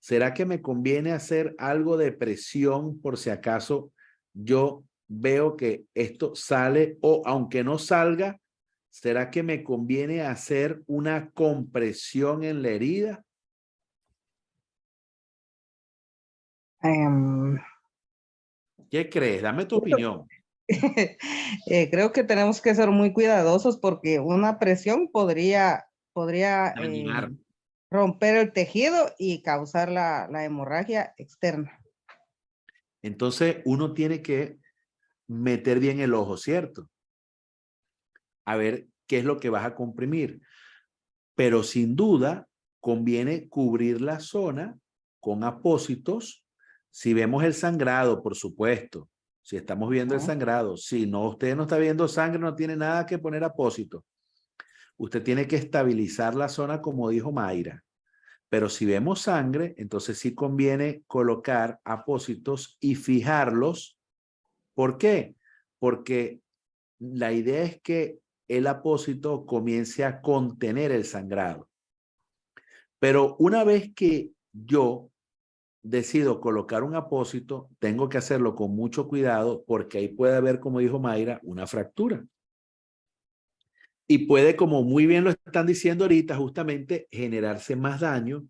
¿Será que me conviene hacer algo de presión por si acaso yo veo que esto sale o aunque no salga? ¿Será que me conviene hacer una compresión en la herida? ¿Qué crees? Dame tu opinión. Creo que tenemos que ser muy cuidadosos porque una presión podría Dañar. romper el tejido y causar la hemorragia externa. Entonces uno tiene que meter bien el ojo, ¿cierto? A ver qué es lo que vas a comprimir. Pero sin duda conviene cubrir la zona con apósitos. Si vemos el sangrado, por supuesto. Si estamos viendo el sangrado. Si no, usted no está viendo sangre, no tiene nada que poner apósito. Usted tiene que estabilizar la zona como dijo Mayra. Pero si vemos sangre, entonces sí conviene colocar apósitos y fijarlos. ¿Por qué? Porque la idea es que el apósito comience a contener el sangrado. Pero una vez que yo decido colocar un apósito, tengo que hacerlo con mucho cuidado porque ahí puede haber, como dijo Mayra, una fractura. Y puede, como muy bien lo están diciendo ahorita, justamente generarse más daño,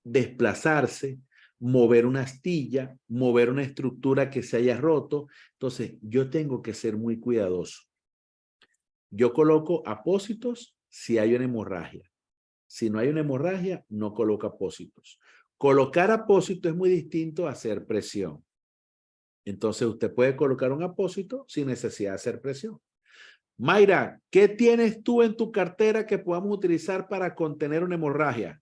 desplazarse, mover una astilla, mover una estructura que se haya roto. Entonces, yo tengo que ser muy cuidadoso. Yo coloco apósitos si hay una hemorragia. Si no hay una hemorragia, no coloco apósitos. Colocar apósito es muy distinto a hacer presión. Entonces, usted puede colocar un apósito sin necesidad de hacer presión. Mayra, ¿qué tienes tú en tu cartera que podamos utilizar para contener una hemorragia?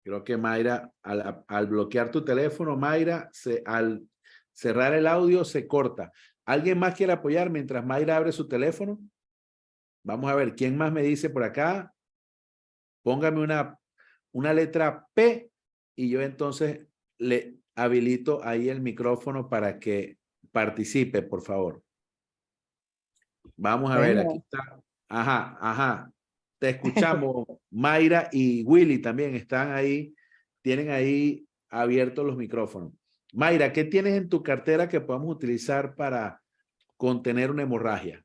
Creo que Mayra, al bloquear tu teléfono, Mayra, al cerrar el audio, se corta. ¿Alguien más quiere apoyar mientras Mayra abre su teléfono? Vamos a ver, ¿quién más me dice por acá? Póngame una letra P y yo entonces le habilito ahí el micrófono para que participe, por favor. Vamos a ver, aquí está. Ajá, ajá. Te escuchamos, Mayra y Willy también están ahí, tienen ahí abiertos los micrófonos. Mayra, ¿qué tienes en tu cartera que podamos utilizar para contener una hemorragia?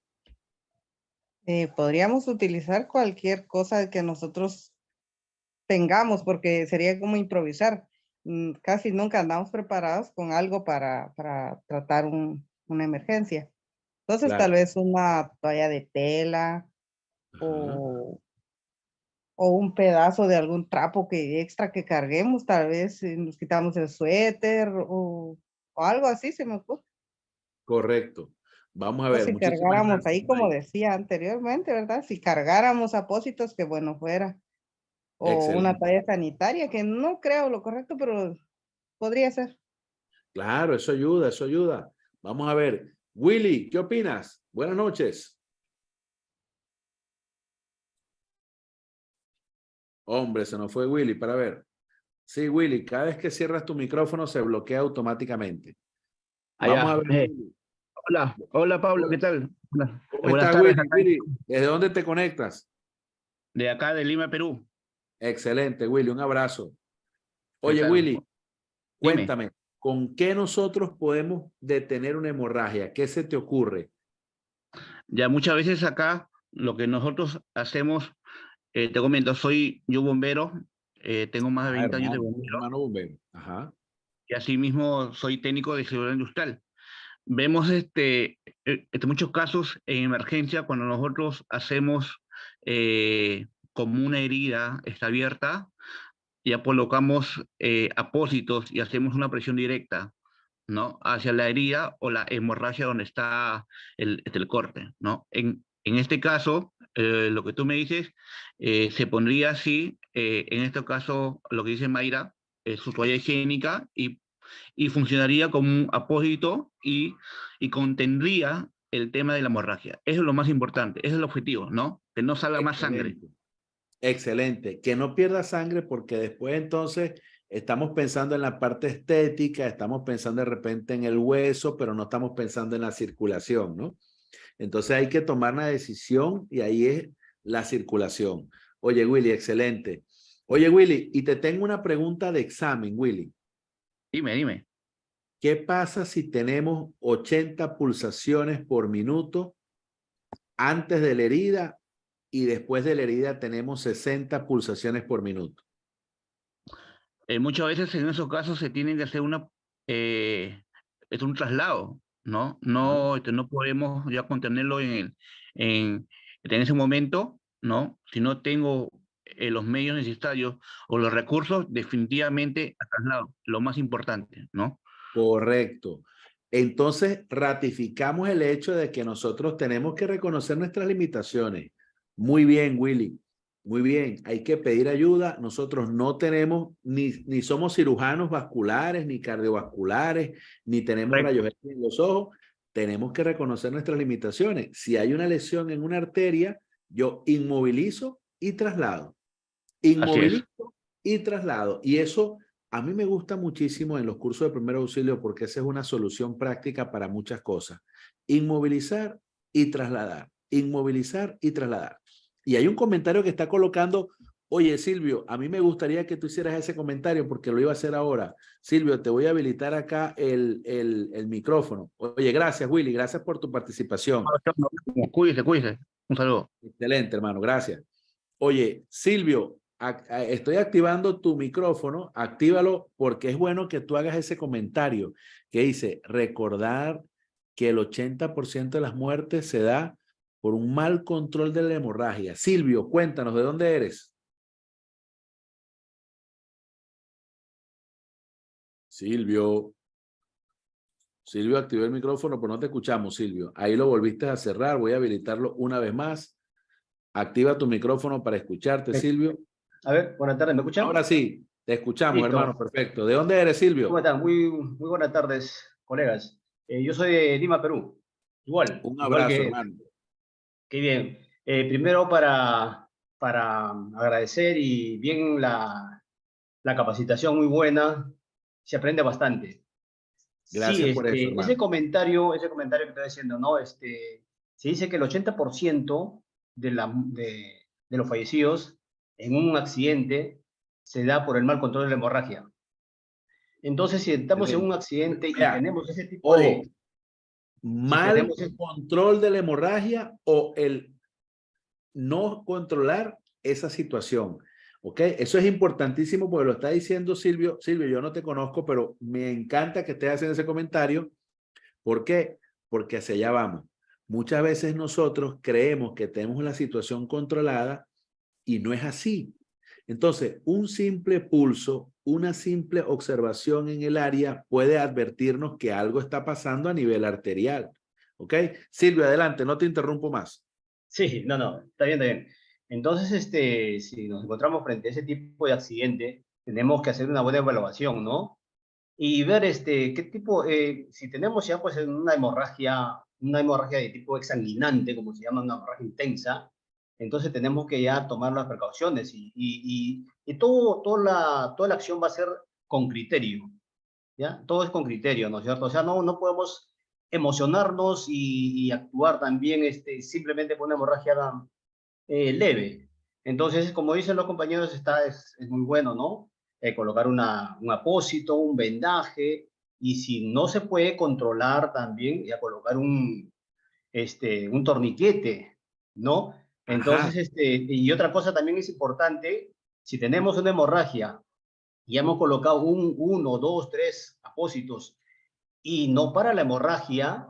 Podríamos utilizar cualquier cosa que nosotros tengamos, porque sería como improvisar. Casi nunca andamos preparados con algo para tratar una emergencia. Entonces, tal Claro. vez una toalla de tela Ajá. o un pedazo de algún trapo extra que carguemos, tal vez nos quitamos el suéter o algo así, se me ocurre. Correcto. Vamos a O ver, si muchísimas cargáramos gracias, ahí, como Mayra. decía anteriormente, ¿verdad? Si cargáramos apósitos, que bueno fuera. O una Excelente. toalla sanitaria, que no creo lo correcto, pero podría ser. Claro, eso ayuda, eso ayuda. Vamos a ver. Willy, ¿qué opinas? Buenas noches. Hombre, se nos fue Willy para ver. Sí, Willy, cada vez que cierras tu micrófono se bloquea automáticamente. Vamos a Allá. ver, Willy. Hola, hola Pablo, ¿qué tal? ¿Cómo Buenas estás, tardes Willy? acá Willy, ¿desde dónde te conectas? de acá de Lima, Perú. Excelente, Willy, un abrazo. ¿Qué Oye, tal? Willy, Dime. cuéntame, ¿con qué nosotros podemos detener una hemorragia? ¿Qué se te ocurre? Ya muchas veces acá lo que nosotros hacemos, te comento, soy yo bombero, tengo más de 20 años de bombero Hermano bombero. Ajá. y asimismo soy técnico de seguridad industrial. Vemos muchos casos en emergencia cuando nosotros hacemos como una herida está abierta, ya colocamos apósitos y hacemos una presión directa, ¿no? Hacia la herida o la hemorragia donde está el corte, ¿no? En este caso, lo que tú me dices, se pondría así, en este caso, lo que dice Mayra, su toalla higiénica y funcionaría como un apósito y contendría el tema de la hemorragia. Eso es lo más importante, ese es el objetivo, ¿no? Que no salga más sangre. Excelente. Excelente. Que no pierda sangre porque después entonces estamos pensando en la parte estética, estamos pensando de repente en el hueso, pero no estamos pensando en la circulación, ¿no? Entonces hay que tomar una decisión y ahí es la circulación. Oye, Willy, excelente. Oye, Willy, y te tengo una pregunta de examen, Willy. Dime, dime. ¿Qué pasa si tenemos 80 pulsaciones por minuto antes de la herida y después de la herida tenemos 60 pulsaciones por minuto? Muchas veces en esos casos se tiene que hacer es un traslado, ¿no? Ajá. No podemos ya contenerlo en ese momento, ¿no? Si no tengo los medios necesarios o los recursos, definitivamente a traslado, lo más importante, ¿no? Correcto. Entonces, ratificamos el hecho de que nosotros tenemos que reconocer nuestras limitaciones. Muy bien, Willy. Muy bien. Hay que pedir ayuda. Nosotros no tenemos, ni somos cirujanos vasculares, ni cardiovasculares, ni tenemos Correcto. rayos X en los ojos. Tenemos que reconocer nuestras limitaciones. Si hay una lesión en una arteria, yo inmovilizo y traslado. Así es. Inmovilizo y traslado. Y eso a mí me gusta muchísimo en los cursos de primer auxilio porque esa es una solución práctica para muchas cosas. Inmovilizar y trasladar. Inmovilizar y trasladar. Y hay un comentario que está colocando Oye, Silvio, a mí me gustaría que tú hicieras ese comentario porque lo iba a hacer ahora. Silvio, te voy a habilitar acá el micrófono. Oye, gracias, Willy, gracias por tu participación. Cuídese, cuídese. Un saludo. Excelente, hermano, gracias. Oye, Silvio, estoy activando tu micrófono, actívalo porque es bueno que tú hagas ese comentario que dice, recordar que el 80% de las muertes se da por un mal control de la hemorragia. Silvio, cuéntanos, ¿de dónde eres? Silvio. Silvio, activó el micrófono, pero no te escuchamos, Silvio. Ahí lo volviste a cerrar. Voy a habilitarlo una vez más. Activa tu micrófono para escucharte, Silvio. A ver, buenas tardes, ¿me escuchan? Ahora sí, te escuchamos, Listo. hermano. Perfecto. ¿De dónde eres, Silvio? ¿Cómo están? Muy buenas tardes, colegas. Yo soy de Lima, Perú. Igual. Un abrazo, igual hermano. Qué bien. Primero para agradecer y bien la capacitación muy buena. Se aprende bastante. Gracias Sí, por eso, hermano. ese comentario que estoy diciendo, ¿no? Se dice que el 80% de los fallecidos en un accidente se da por el mal control de la hemorragia. Entonces, si estamos en un accidente y Vea, tenemos ese tipo de... mal control de la hemorragia o el no controlar esa situación. ¿Ok? Eso es importantísimo porque lo está diciendo Silvio. Silvio, yo no te conozco, pero me encanta que estés haciendo ese comentario. ¿Por qué? Porque hacia allá vamos. Muchas veces nosotros creemos que tenemos la situación controlada y no es así. Entonces, un simple pulso, una simple observación en el área puede advertirnos que algo está pasando a nivel arterial. ¿Ok? Silvio, adelante, no te interrumpo más. Sí, no, está bien, está bien. Entonces, si nos encontramos frente a ese tipo de accidente, tenemos que hacer una buena evaluación, ¿no? Y ver qué tipo, si tenemos ya pues una hemorragia de tipo exsanguinante, como se llama, una hemorragia intensa, entonces tenemos que ya tomar las precauciones y toda la acción va a ser con criterio, ¿ya? Todo es con criterio, ¿no es cierto? O sea, no podemos emocionarnos y actuar también simplemente con una hemorragia leve. Entonces, como dicen los compañeros, es muy bueno, ¿no? Colocar un apósito, un vendaje, y si no se puede controlar también, ya colocar un torniquete, ¿no? Entonces, y otra cosa también es importante, si tenemos una hemorragia y hemos colocado uno, dos, tres apósitos y no para la hemorragia,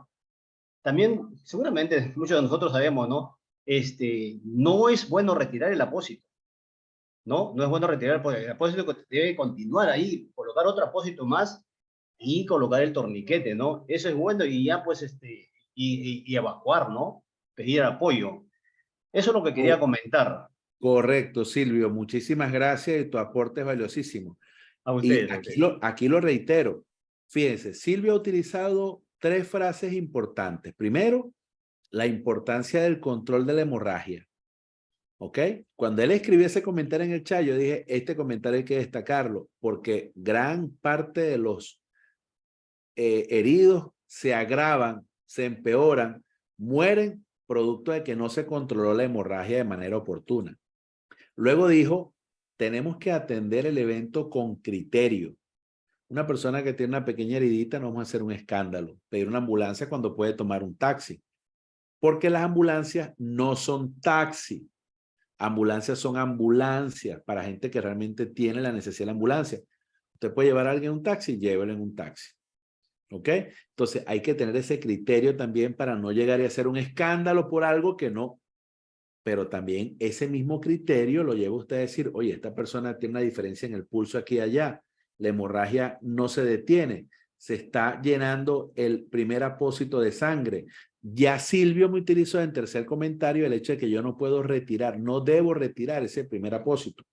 también seguramente muchos de nosotros sabemos, ¿no? No es bueno retirar el apósito, ¿no? No es bueno retirar el apósito, debe continuar ahí, colocar otro apósito más y colocar el torniquete, ¿no? Eso es bueno y ya pues y evacuar, ¿no? Pedir apoyo. Eso es lo que quería comentar. Correcto, Silvio. Muchísimas gracias y tu aporte es valiosísimo. A ustedes. Y aquí lo reitero. Fíjense, Silvio ha utilizado 3 frases importantes. Primero, la importancia del control de la hemorragia. ¿Ok? Cuando él escribió ese comentario en el chat, yo dije, este comentario hay que destacarlo, porque gran parte de los heridos se agravan, se empeoran, mueren producto de que no se controló la hemorragia de manera oportuna. Luego dijo, tenemos que atender el evento con criterio. Una persona que tiene una pequeña heridita no vamos a hacer un escándalo, pedir una ambulancia cuando puede tomar un taxi, porque las ambulancias no son taxi. Ambulancias son ambulancias para gente que realmente tiene la necesidad de la ambulancia. Usted puede llevar a alguien en un taxi, llévelo en un taxi. ¿Ok? Entonces hay que tener ese criterio también para no llegar a hacer un escándalo por algo que no. Pero también ese mismo criterio lo lleva usted a decir, oye, esta persona tiene una diferencia en el pulso aquí y allá. La hemorragia no se detiene. Se está llenando el primer apósito de sangre. Ya Silvio me utilizó en tercer comentario el hecho de que yo no puedo retirar, no debo retirar ese primer apósito.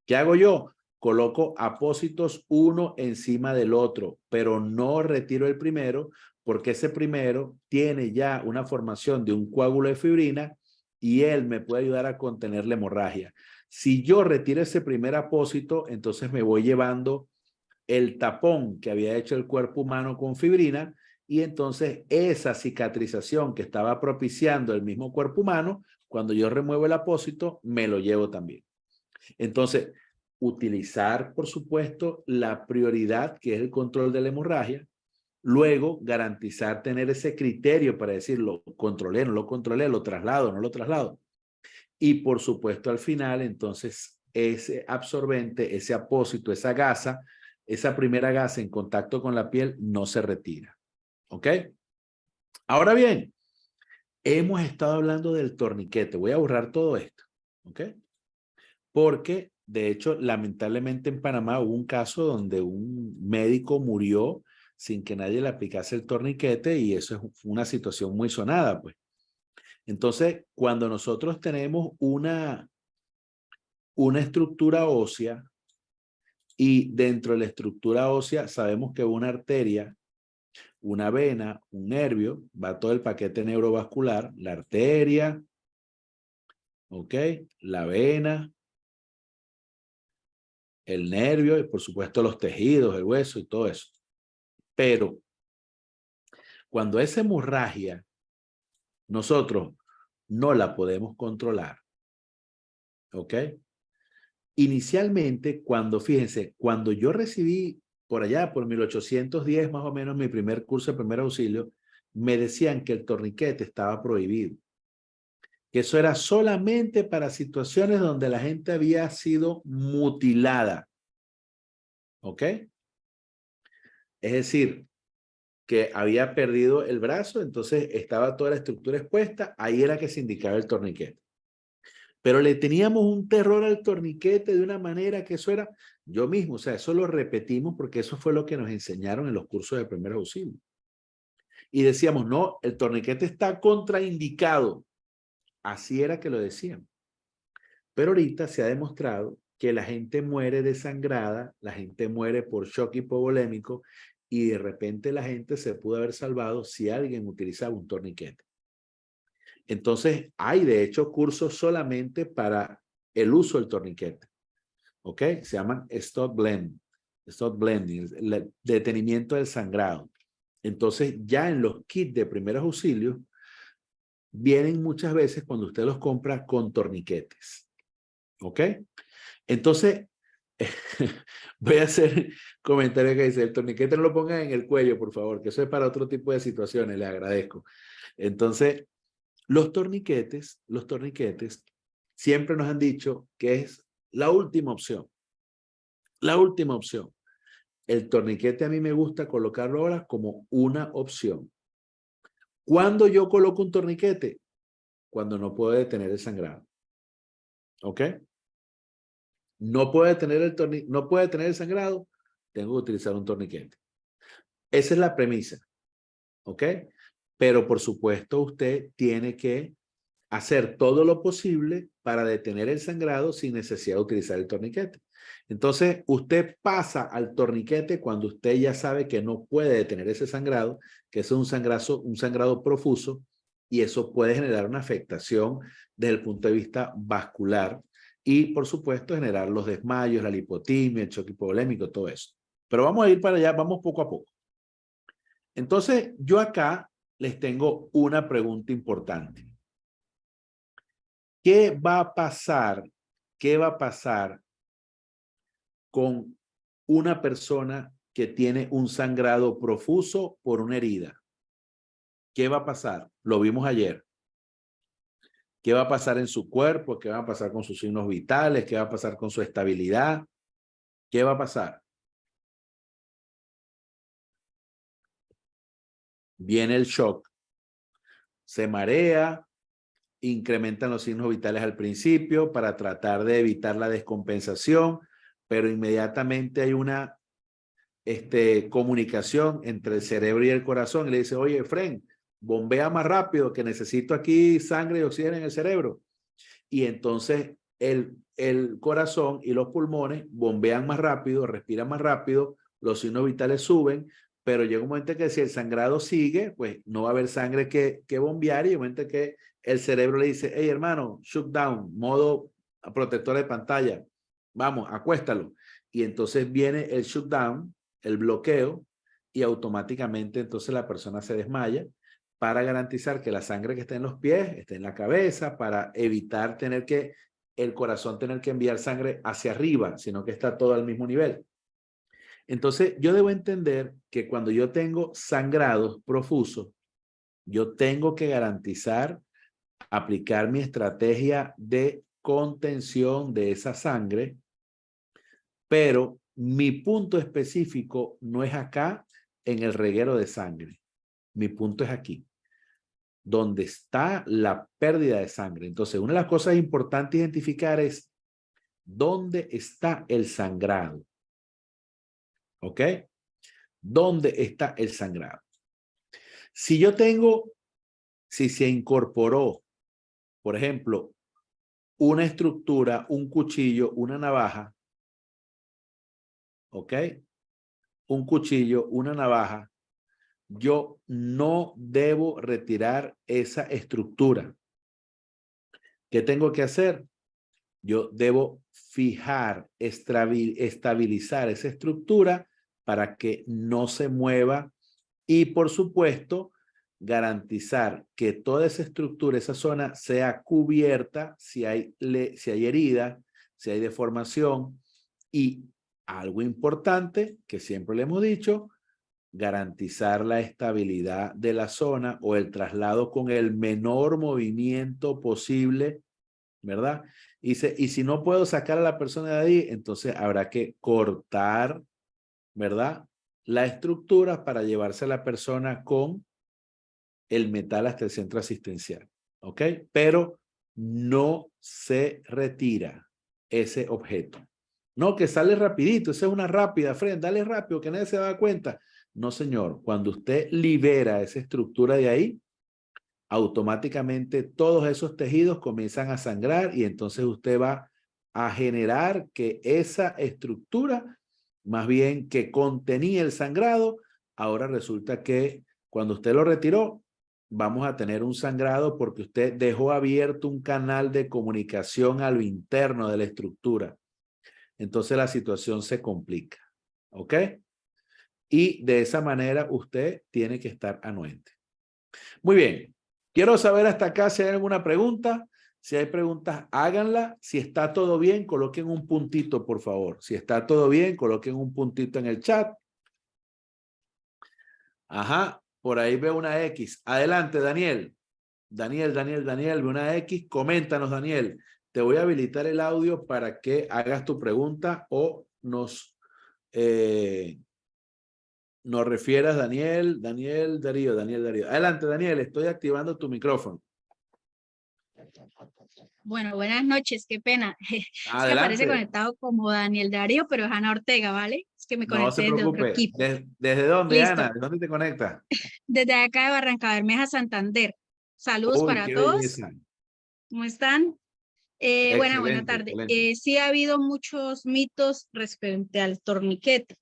¿Qué hago yo? Coloco apósitos uno encima del otro, pero no retiro el primero porque ese primero tiene ya una formación de un coágulo de fibrina y él me puede ayudar a contener la hemorragia. Si yo retiro ese primer apósito, entonces me voy llevando el tapón que había hecho el cuerpo humano con fibrina y entonces esa cicatrización que estaba propiciando el mismo cuerpo humano, cuando yo remuevo el apósito, me lo llevo también. Entonces, utilizar, por supuesto, la prioridad, que es el control de la hemorragia. Luego, garantizar tener ese criterio para decir, lo controlé, no lo controlé, lo traslado, no lo traslado. Y, por supuesto, al final, entonces, ese absorbente, ese apósito, esa gasa, esa primera gasa en contacto con la piel no se retira. ¿Ok? Ahora bien, hemos estado hablando del torniquete. Voy a borrar todo esto. ¿Ok? Porque, de hecho, lamentablemente en Panamá hubo un caso donde un médico murió sin que nadie le aplicase el torniquete y eso es una situación muy sonada, pues. Entonces, cuando nosotros tenemos una estructura ósea y dentro de la estructura ósea sabemos que una arteria, una vena, un nervio, va todo el paquete neurovascular, la arteria, ¿ok? La vena, el nervio y por supuesto los tejidos, el hueso y todo eso. Pero cuando esa hemorragia nosotros no la podemos controlar, ¿ok? Inicialmente, fíjense, cuando yo recibí por allá, por 1810 más o menos, mi primer curso de primer auxilio, me decían que el torniquete estaba prohibido. Que eso era solamente para situaciones donde la gente había sido mutilada. ¿Ok? Es decir, que había perdido el brazo, entonces estaba toda la estructura expuesta, ahí era que se indicaba el torniquete. Pero le teníamos un terror al torniquete de una manera que eso era yo mismo, o sea, eso lo repetimos porque eso fue lo que nos enseñaron en los cursos de primer auxilio. Y decíamos, no, el torniquete está contraindicado. Así era que lo decían. Pero ahorita se ha demostrado que la gente muere desangrada, la gente muere por shock hipovolémico y de repente la gente se pudo haber salvado si alguien utilizaba un torniquete. Entonces, hay de hecho cursos solamente para el uso del torniquete. ¿Ok? Se llaman stop blending, el detenimiento del sangrado. Entonces, ya en los kits de primeros auxilios, vienen muchas veces cuando usted los compra con torniquetes. ¿Ok? Entonces, voy a hacer comentario que dice, el torniquete no lo pongan en el cuello, por favor, que eso es para otro tipo de situaciones, le agradezco. Entonces, los torniquetes siempre nos han dicho que es la última opción. La última opción. El torniquete a mí me gusta colocarlo ahora como una opción. ¿Cuándo yo coloco un torniquete? Cuando no puedo detener el sangrado. ¿Ok? No puede detener el sangrado, tengo que utilizar un torniquete. Esa es la premisa. ¿Ok? Pero por supuesto usted tiene que hacer todo lo posible para detener el sangrado sin necesidad de utilizar el torniquete. Entonces, usted pasa al torniquete cuando usted ya sabe que no puede detener ese sangrado, que es un sangrado profuso, y eso puede generar una afectación desde el punto de vista vascular y, por supuesto, generar los desmayos, la lipotimia, el choque hipovolémico, todo eso. Pero vamos a ir para allá, vamos poco a poco. Entonces, yo acá les tengo una pregunta importante. ¿Qué va a pasar? ¿Qué va a pasar con una persona que tiene un sangrado profuso por una herida? ¿Qué va a pasar? Lo vimos ayer. ¿Qué va a pasar en su cuerpo? ¿Qué va a pasar con sus signos vitales? ¿Qué va a pasar con su estabilidad? ¿Qué va a pasar? Viene el shock. Se marea, incrementan los signos vitales al principio para tratar de evitar la descompensación, pero inmediatamente hay una comunicación entre el cerebro y el corazón y le dice, oye, Fren, bombea más rápido que necesito aquí sangre y oxígeno en el cerebro. Y entonces el corazón y los pulmones bombean más rápido, respiran más rápido, los signos vitales suben, pero llega un momento que si el sangrado sigue, pues no va a haber sangre que bombear y llega un momento que el cerebro le dice, hey hermano, shut down, modo protector de pantalla, vamos, acuéstalo. Y entonces viene el shutdown, el bloqueo, y automáticamente entonces la persona se desmaya para garantizar que la sangre que está en los pies esté en la cabeza, para evitar tener que el corazón tener que enviar sangre hacia arriba, sino que está todo al mismo nivel. Entonces, yo debo entender que cuando yo tengo sangrados profusos, yo tengo que garantizar aplicar mi estrategia de contención de esa sangre, pero mi punto específico no es acá en el reguero de sangre. Mi punto es aquí, donde está la pérdida de sangre. Entonces, una de las cosas importantes identificar es dónde está el sangrado. ¿Ok? ¿Dónde está el sangrado? Si yo tengo, si se incorporó, por ejemplo, una estructura, un cuchillo, una navaja, ¿ok? Un cuchillo, una navaja, yo no debo retirar esa estructura. ¿Qué tengo que hacer? Yo debo fijar, estabilizar esa estructura para que no se mueva y, por supuesto, garantizar que toda esa estructura, esa zona, sea cubierta si hay herida, si hay deformación. Y algo importante que siempre le hemos dicho, garantizar la estabilidad de la zona o el traslado con el menor movimiento posible, ¿verdad? Y si no puedo sacar a la persona de ahí, entonces habrá que cortar, ¿verdad? La estructura para llevarse a la persona con el metal hasta el centro asistencial, ¿ok? Pero no se retira ese objeto. No, que sale rapidito, esa es una rápida, Fred, dale rápido, que nadie se da cuenta. No, señor, cuando usted libera esa estructura de ahí, automáticamente todos esos tejidos comienzan a sangrar y entonces usted va a generar que esa estructura, más bien que contenía el sangrado, ahora resulta que cuando usted lo retiró, vamos a tener un sangrado porque usted dejó abierto un canal de comunicación a lo interno de la estructura. Entonces la situación se complica, ¿ok? Y de esa manera usted tiene que estar anuente. Muy bien. Quiero saber hasta acá si hay alguna pregunta. Si hay preguntas, háganla. Si está todo bien, coloquen un puntito, por favor. Si está todo bien, coloquen un puntito en el chat. Ajá, por ahí veo una X. Adelante, Daniel. Daniel, veo una X. Coméntanos, Daniel. Te voy a habilitar el audio para que hagas tu pregunta o nos refieras, Daniel, Darío. Adelante, Daniel, estoy activando tu micrófono. Bueno, buenas noches, qué pena. Es que aparece Adelante. conectado como Daniel Darío, pero es Ana Ortega, ¿vale? Es que me No se conecté desde otro preocupe. equipo. ¿Desde dónde, Listo. Ana? ¿De dónde te conectas? Desde acá de Barranca Bermeja, Santander. Saludos Uy, para qué todos. belleza. ¿Cómo están? Buena tarde. Excelente. Sí ha habido muchos mitos respecto al torniquete.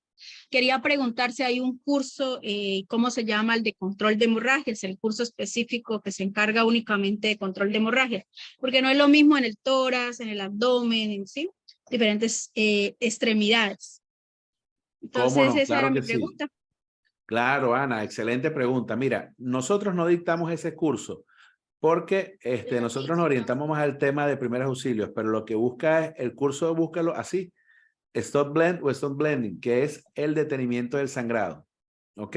Quería preguntar si hay un curso, ¿cómo se llama? El de control de hemorragias, el curso específico que se encarga únicamente de control de hemorragias, porque no es lo mismo en el tórax, en el abdomen, ¿sí? Diferentes extremidades. ¿Cómo Entonces, no? esa era Claro mi que sí. pregunta. Claro, Ana, excelente pregunta. Mira, nosotros no dictamos ese curso porque nosotros nos orientamos más al tema de primeros auxilios, pero lo que busca es el curso, búscalo así, Stop Blend o Stop Blending, que es el detenimiento del sangrado. ¿Ok?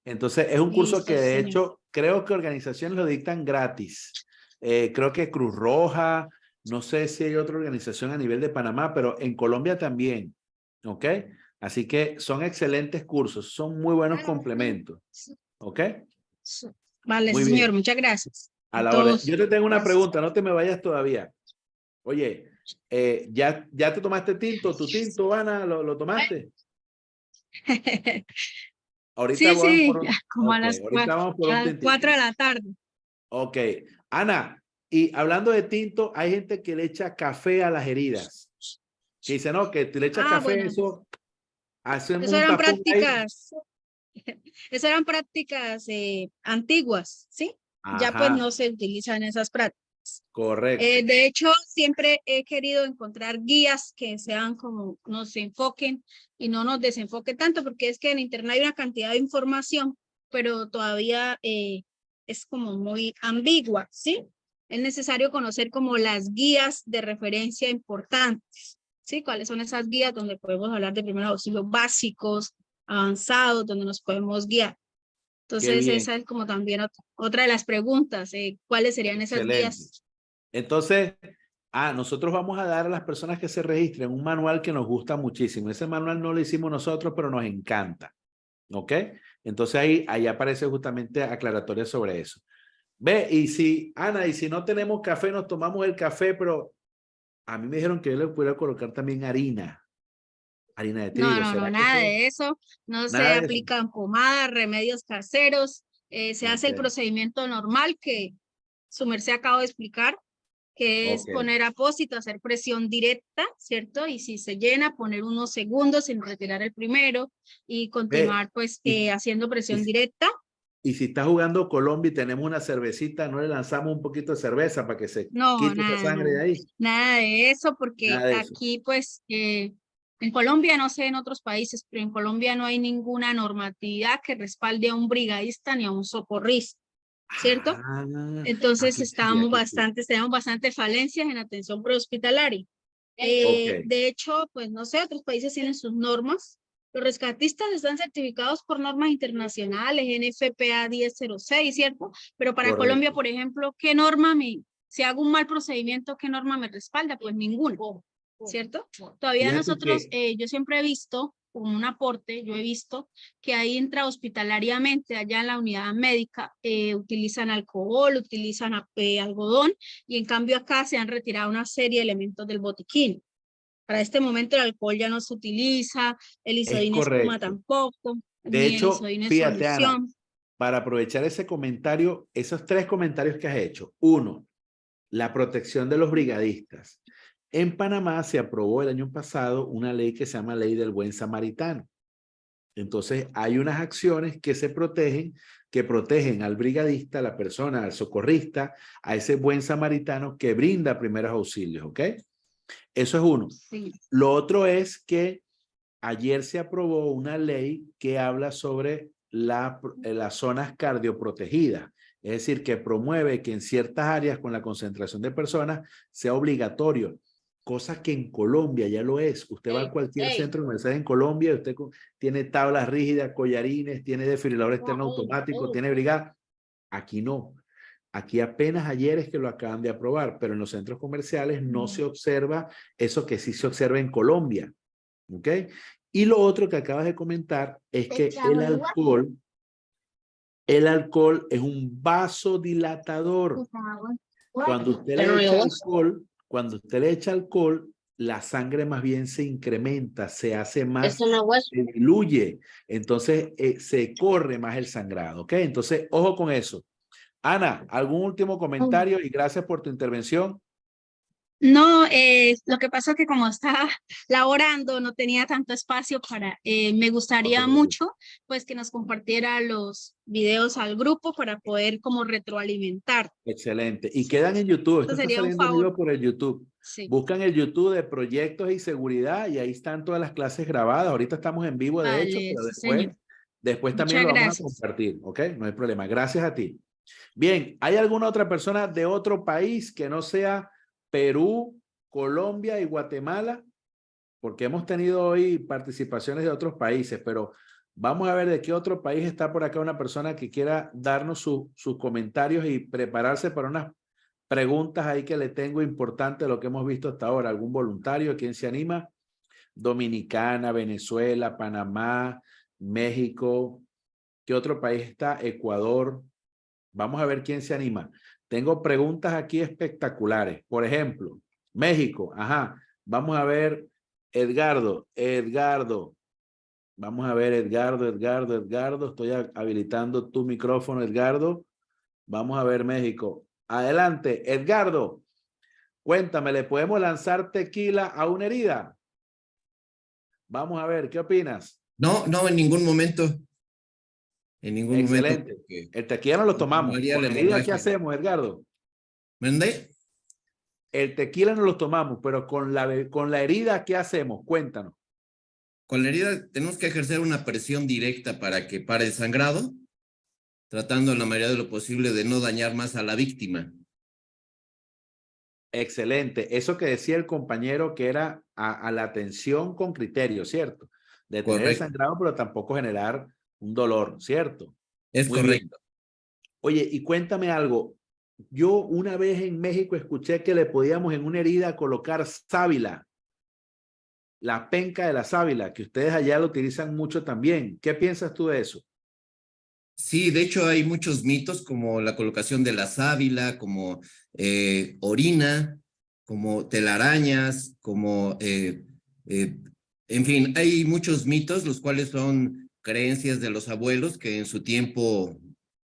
Entonces, es un curso Listo, que de señor. hecho creo que organizaciones lo dictan gratis. Creo que Cruz Roja, no sé si hay otra organización a nivel de Panamá, pero en Colombia también. ¿Ok? Así que son excelentes cursos, son muy buenos complementos. ¿Ok? Vale, Muy sí, señor, bien. muchas gracias. A A la orden. todos. Yo te tengo una Gracias. pregunta, no te me vayas todavía. Oye, ¿ya te tomaste tinto? ¿Tu tinto, Ana, lo tomaste? Ahorita Sí, vamos sí, por un... como Ok, ahorita vamos por a un las tintito. 4 de la tarde. Ok. Ana, y hablando de tinto, hay gente que le echa café a las heridas. Que dice, no, que tú le echas café, Bueno, eso, hacemos eso un eran tapón ahí. eso eran prácticas antiguas, ¿sí? Ya pues Ajá, no se utilizan esas prácticas. correcto. De hecho, siempre he querido encontrar guías que sean como nos enfoquen y no nos desenfoquen tanto, porque es que en internet hay una cantidad de información, pero todavía es como muy ambigua, ¿sí? es necesario conocer como las guías de referencia importantes, ¿sí? ¿Cuáles son esas guías donde podemos hablar de primeros auxilios básicos, avanzados, donde nos podemos guiar? Entonces, bien. esa es como también otra de las preguntas, ¿cuáles serían esas Excelente. guías? Entonces, nosotros vamos a dar a las personas que se registren un manual que nos gusta muchísimo. Ese manual no lo hicimos nosotros, pero nos encanta. ¿Ok? Entonces ahí aparece justamente aclaratoria sobre eso. Ve, y si, Ana, y si no tenemos café, nos tomamos el café, pero a mí me dijeron que yo le pudiera colocar también harina de trigo. No, ¿Será que nada eso? de eso. No se Nada de eso. aplican pomadas, remedios caseros. Se hace el Ok. procedimiento normal que su merced acaba de explicar, que es Ok. poner apósito, hacer presión directa, ¿cierto? Y si se llena, poner unos segundos sin retirar el primero y continuar pues haciendo presión directa. Y si está jugando Colombia y tenemos una cervecita, ¿no le lanzamos un poquito de cerveza para que se No, quite esa sangre de ahí? nada de eso, porque Nada de eso. aquí pues en Colombia, no sé en otros países, pero en Colombia no hay ninguna normatividad que respalde a un brigadista ni a un socorrista, ¿cierto? Entonces tenemos bastante falencias en atención prehospitalaria. De hecho, pues no sé, otros países tienen sus normas. Los rescatistas están certificados por normas internacionales, NFPA 1006, ¿cierto? Pero para Correcto. Colombia, por ejemplo, ¿qué norma si hago un mal procedimiento, qué norma me respalda? Pues ninguna, ¿cierto? Todavía Fíjate nosotros, que- yo siempre he visto, como un aporte, yo he visto que ahí intrahospitalariamente, allá en la unidad médica, utilizan alcohol, utilizan algodón, y en cambio acá se han retirado una serie de elementos del botiquín. Para este momento el alcohol ya no se utiliza, el Es isodina espuma correcto. tampoco, De ni el hecho, isodina en fíjate, Ana, solución. para aprovechar ese comentario, esos 3 comentarios que has hecho. 1, la protección de los brigadistas. En Panamá se aprobó el año pasado una ley que se llama Ley del Buen Samaritano. Entonces, hay unas acciones que que protegen al brigadista, a la persona, al socorrista, a ese buen samaritano que brinda primeros auxilios, ¿ok? Eso es uno. Sí. Lo otro es que ayer se aprobó una ley que habla sobre las zonas cardioprotegidas, es decir, que promueve que en ciertas áreas con la concentración de personas sea obligatorio, cosa que en Colombia ya lo es. Usted va a cualquier centro comercial en Colombia, usted tiene tablas rígidas, collarines, tiene desfibrilador externo automático, tiene brigada. Aquí no. Aquí apenas ayer es que lo acaban de aprobar, pero en los centros comerciales no se observa eso que sí se observa en Colombia. ¿Ok? Y lo otro que acabas de comentar es que el alcohol es un vasodilatador. Cuando usted le echa alcohol, la sangre más bien se incrementa, se hace más, se diluye, entonces se corre más el sangrado, ¿ok? Entonces, ojo con eso. Ana, ¿algún último comentario? Y gracias por tu intervención. No, lo que pasa es que como estaba laborando, no tenía tanto espacio me gustaría mucho, pues, que nos compartiera los videos al grupo para poder como retroalimentar. Excelente. Y quedan en YouTube. Esto está Sería un saliendo en favor. vivo por el YouTube. Sí. Buscan el YouTube de Proyectos y Seguridad y ahí están todas las clases grabadas. Ahorita estamos en vivo, de hecho, Vale, pero sí, señor. después Muchas también lo vamos a gracias. compartir, ¿ok? No hay problema. Gracias a ti. Bien, ¿hay alguna otra persona de otro país que no sea Perú, Colombia y Guatemala? Porque hemos tenido hoy participaciones de otros países, pero vamos a ver de qué otro país está por acá una persona que quiera darnos sus comentarios y prepararse para unas preguntas ahí que le tengo importante de lo que hemos visto hasta ahora. ¿Algún voluntario? ¿Quién se anima? Dominicana, Venezuela, Panamá, México. ¿Qué otro país está? Ecuador. Vamos a ver quién se anima. Tengo preguntas aquí espectaculares. Por ejemplo, México. Ajá. Vamos a ver, Edgardo. Vamos a ver, Edgardo. Estoy habilitando tu micrófono, Edgardo. Vamos a ver, México. Adelante, Edgardo. Cuéntame, ¿le podemos lanzar tequila a una herida? Vamos a ver, ¿qué opinas? No, en ningún momento. En ningún Excelente. momento. El tequila no lo tomamos. María ¿Con la herida qué hacemos, Edgardo? ¿Mande? El tequila no lo tomamos, pero con la herida, ¿qué hacemos? Cuéntanos. Con la herida tenemos que ejercer una presión directa para que pare el sangrado, tratando en la medida de lo posible de no dañar más a la víctima. Excelente. Eso que decía el compañero que era a la atención con criterio, ¿cierto? Detener el Correcto. sangrado, pero tampoco generar un dolor, ¿cierto? Es Muy bien. correcto. Oye, y cuéntame algo. Yo una vez en México escuché que le podíamos en una herida colocar sábila, la penca de la sábila, que ustedes allá lo utilizan mucho también. ¿Qué piensas tú de eso? Sí, de hecho hay muchos mitos como la colocación de la sábila, como orina, como telarañas, como, en fin, hay muchos mitos, los cuales son creencias de los abuelos que en su tiempo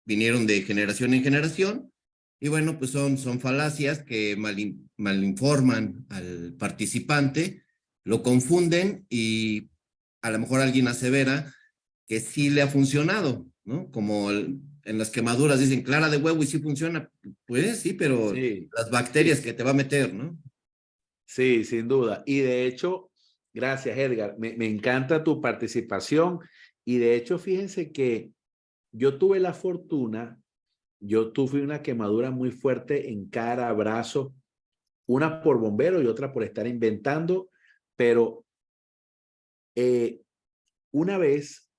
vinieron de generación en generación. Y bueno, pues son falacias que malinforman al participante, lo confunden y a lo mejor alguien asevera que sí le ha funcionado, ¿no? Como en las quemaduras dicen clara de huevo y sí funciona. Pues sí, pero Sí, las bacterias que te va a meter, ¿no? sí, sin duda. Y de hecho, gracias Edgar, me encanta tu participación. Y de hecho, fíjense que yo tuve la fortuna, yo tuve una quemadura muy fuerte en cara, brazo, una por bombero y otra por estar inventando, pero una vez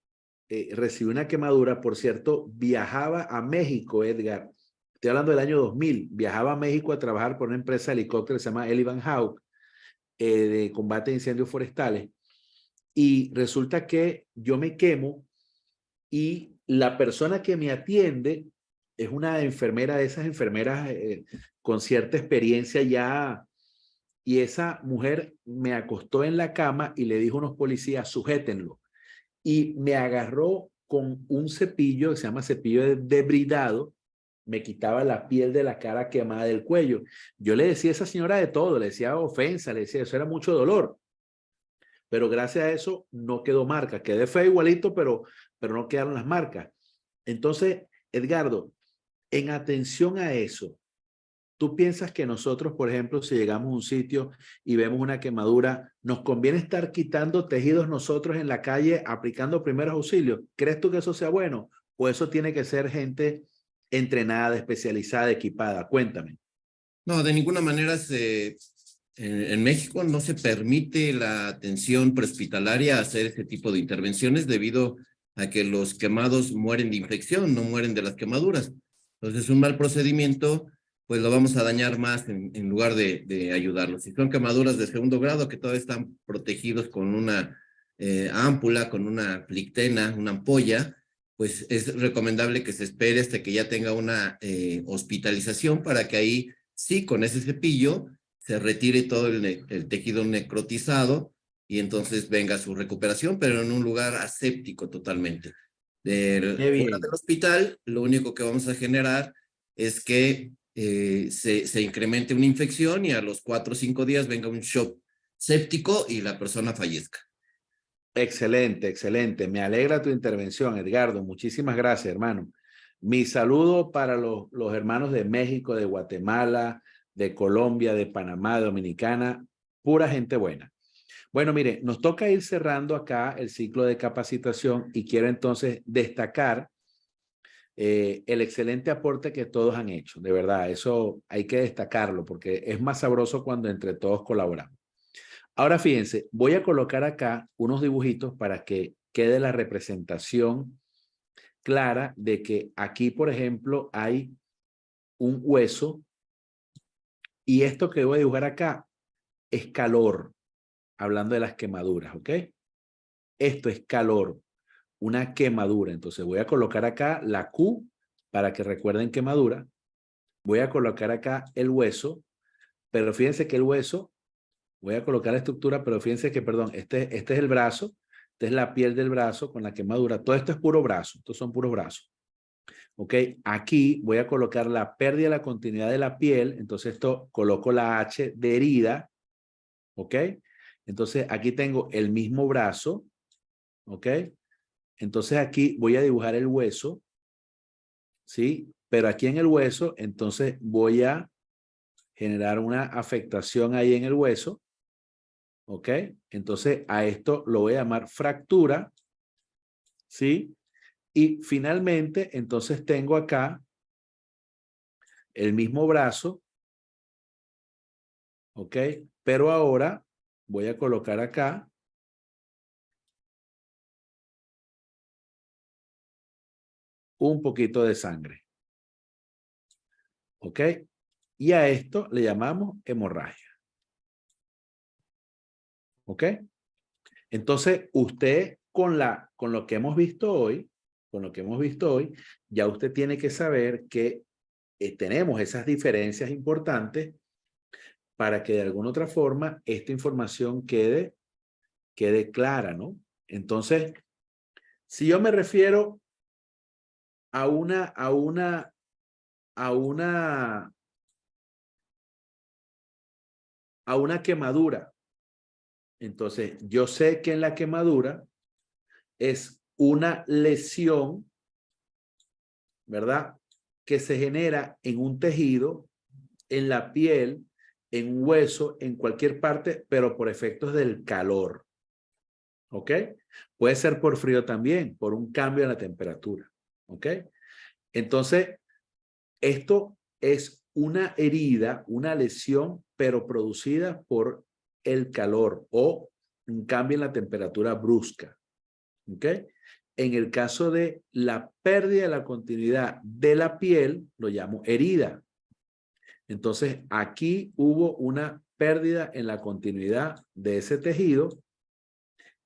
recibí una quemadura, por cierto, viajaba a México, Edgar, estoy hablando del año 2000, viajaba a México a trabajar por una empresa de helicópteros que se llama Elivan Hawk, de combate de incendios forestales, y resulta que yo me quemo y la persona que me atiende es una enfermera de esas enfermeras con cierta experiencia ya, y esa mujer me acostó en la cama y le dijo a unos policías, sujétenlo, y me agarró con un cepillo que se llama cepillo de debridado, me quitaba la piel de la cara quemada del cuello. Yo le decía a esa señora de todo, le decía ofensa, le decía, eso era mucho dolor, pero gracias a eso no quedó marca, quedé feo igualito, pero no quedaron las marcas. Entonces, Edgardo, en atención a eso, ¿tú piensas que nosotros, por ejemplo, si llegamos a un sitio y vemos una quemadura, nos conviene estar quitando tejidos nosotros en la calle aplicando primeros auxilios? ¿Crees tú que eso sea bueno? ¿O eso tiene que ser gente entrenada, especializada, equipada? Cuéntame. No, de ninguna manera en México no se permite la atención prehospitalaria a hacer ese tipo de intervenciones debido a que los quemados mueren de infección, no mueren de las quemaduras. Entonces, un mal procedimiento, pues lo vamos a dañar más en lugar de ayudarlos. Si son quemaduras de segundo grado que todavía están protegidos con una ámpula, con una plictena, una ampolla, pues es recomendable que se espere hasta que ya tenga una hospitalización para que ahí sí, con ese cepillo se retire todo el tejido necrotizado y entonces venga su recuperación, pero en un lugar aséptico totalmente. Qué Fuera bien. del hospital, lo único que vamos a generar es que se incremente una infección y a los 4 o 5 días venga un shock séptico y la persona fallezca. Excelente, excelente. Me alegra tu intervención, Edgardo. Muchísimas gracias, hermano. Mi saludo para los hermanos de México, de Guatemala, de Colombia, de Panamá, Dominicana, pura gente buena. Bueno, mire, nos toca ir cerrando acá el ciclo de capacitación y quiero entonces destacar el excelente aporte que todos han hecho. De verdad, eso hay que destacarlo porque es más sabroso cuando entre todos colaboramos. Ahora fíjense, voy a colocar acá unos dibujitos para que quede la representación clara de que aquí, por ejemplo, hay un hueso y esto que voy a dibujar acá es calor, hablando de las quemaduras, ¿ok? Esto es calor, una quemadura. Entonces voy a colocar acá la Q para que recuerden quemadura. Voy a colocar acá el hueso, pero fíjense que el hueso, voy a colocar la estructura, pero fíjense que, perdón, este es el brazo, esta es la piel del brazo con la quemadura. Todo esto es puro brazo, estos son puros brazos. ¿Ok? Aquí voy a colocar la pérdida de la continuidad de la piel, entonces esto coloco la H de herida, ¿ok? Entonces aquí tengo el mismo brazo, ¿ok? Entonces aquí voy a dibujar el hueso, ¿sí? Pero aquí en el hueso, entonces voy a generar una afectación ahí en el hueso, ¿ok? Entonces a esto lo voy a llamar fractura, ¿sí? Y finalmente, entonces tengo acá el mismo brazo, ¿Ok? Pero ahora voy a colocar acá un poquito de sangre. ¿Ok? Y a esto le llamamos hemorragia. ¿Ok? Entonces, usted con lo que hemos visto hoy, ya usted tiene que saber que tenemos esas diferencias importantes para que de alguna otra forma esta información quede clara, ¿no? Entonces, si yo me refiero a una quemadura, entonces yo sé que en la quemadura es una lesión, ¿verdad? Que se genera en un tejido, en la piel, en un hueso, en cualquier parte, pero por efectos del calor. ¿Ok? Puede ser por frío también, por un cambio en la temperatura. ¿Ok? Entonces, esto es una herida, una lesión, pero producida por el calor o un cambio en la temperatura brusca. ¿Ok? En el caso de la pérdida de la continuidad de la piel, lo llamo herida. Entonces, aquí hubo una pérdida en la continuidad de ese tejido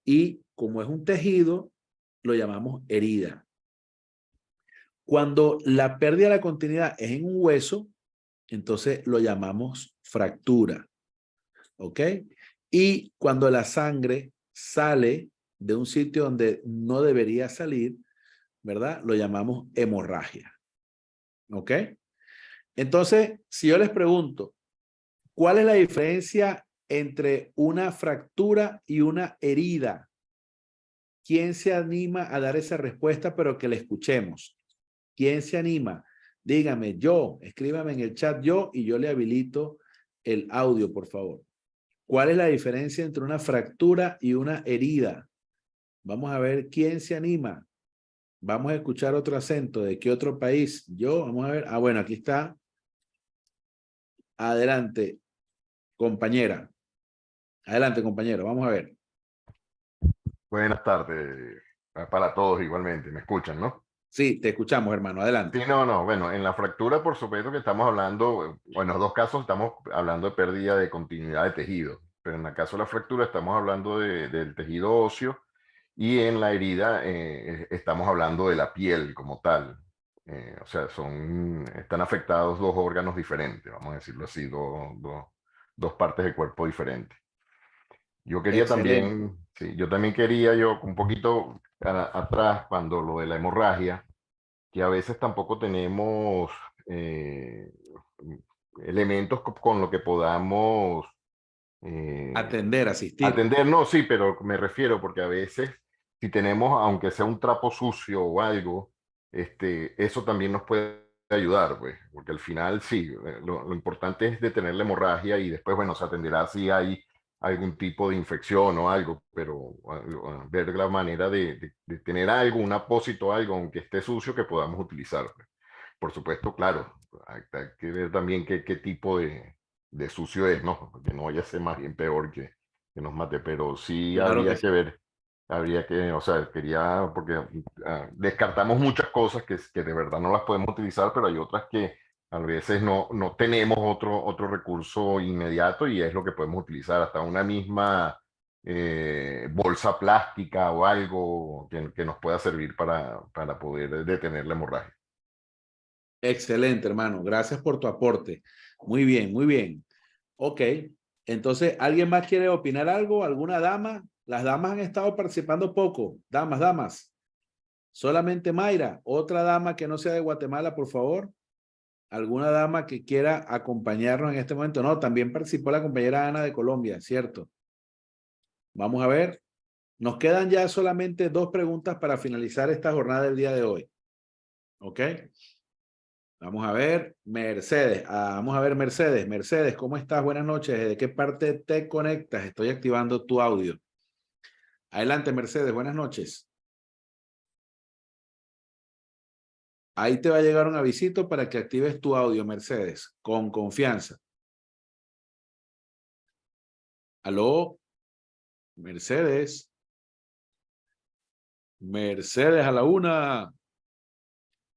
y como es un tejido, lo llamamos herida. Cuando la pérdida de la continuidad es en un hueso, entonces lo llamamos fractura. ¿Ok? Y cuando la sangre sale de un sitio donde no debería salir, ¿verdad? Lo llamamos hemorragia. ¿Ok? Entonces, si yo les pregunto, ¿cuál es la diferencia entre una fractura y una herida? ¿Quién se anima a dar esa respuesta, pero que la escuchemos? ¿Quién se anima? Dígame yo, escríbame en el chat yo y yo le habilito el audio, por favor. ¿Cuál es la diferencia entre una fractura y una herida? Vamos a ver quién se anima. Vamos a escuchar otro acento. ¿De qué otro país? Yo, vamos a ver. Ah, bueno, aquí está. Adelante, compañera. Adelante, compañero. Vamos a ver. Buenas tardes para todos igualmente. ¿Me escuchan, no? Sí, te escuchamos, hermano. Adelante. Sí, no. Bueno, en la fractura, por supuesto que estamos hablando, bueno, en los dos casos estamos hablando de pérdida de continuidad de tejido, pero en el caso de la fractura estamos hablando del tejido óseo y en la herida estamos hablando de la piel como tal. O sea, están afectados dos órganos diferentes, vamos a decirlo así, dos partes del cuerpo diferentes. Yo quería Excelente. también, sí, yo también quería, yo un poquito atrás, cuando lo de la hemorragia, que a veces tampoco tenemos eh, elementos con lo que podamos Atender, asistir. atender. No, sí, pero me refiero porque a veces si tenemos, aunque sea un trapo sucio o algo, eso también nos puede ayudar, pues, porque al final sí, lo importante es detener la hemorragia y después, bueno, se atenderá si hay algún tipo de infección o algo, pero ver la manera de tener algo, un apósito, algo, aunque esté sucio, que podamos utilizar, pues. Por supuesto, claro, hay que ver también qué tipo de sucio es, ¿no? Porque no vaya a ser más bien peor que nos mate, pero sí Claro que habría que sí. ver, o sea, porque descartamos muchas cosas que de verdad no las podemos utilizar, pero hay otras que a veces no tenemos otro recurso inmediato y es lo que podemos utilizar, hasta una misma bolsa plástica o algo que nos pueda servir para poder detener la hemorragia. Excelente, hermano. Gracias por tu aporte. Muy bien, muy bien. Ok. Entonces, ¿alguien más quiere opinar algo? ¿Alguna dama? Las damas han estado participando poco. Damas. Solamente Mayra. Otra dama que no sea de Guatemala, por favor. ¿Alguna dama que quiera acompañarnos en este momento? No, también participó la compañera Ana de Colombia, ¿cierto? Vamos a ver. Nos quedan ya solamente 2 preguntas para finalizar esta jornada del día de hoy. ¿Ok? Vamos a ver, Mercedes. Vamos a ver, Mercedes. Mercedes, ¿cómo estás? Buenas noches. ¿De qué parte te conectas? Estoy activando tu audio. Adelante, Mercedes. Buenas noches. Ahí te va a llegar un avisito para que actives tu audio, Mercedes, con confianza. Aló, Mercedes. Mercedes a la una.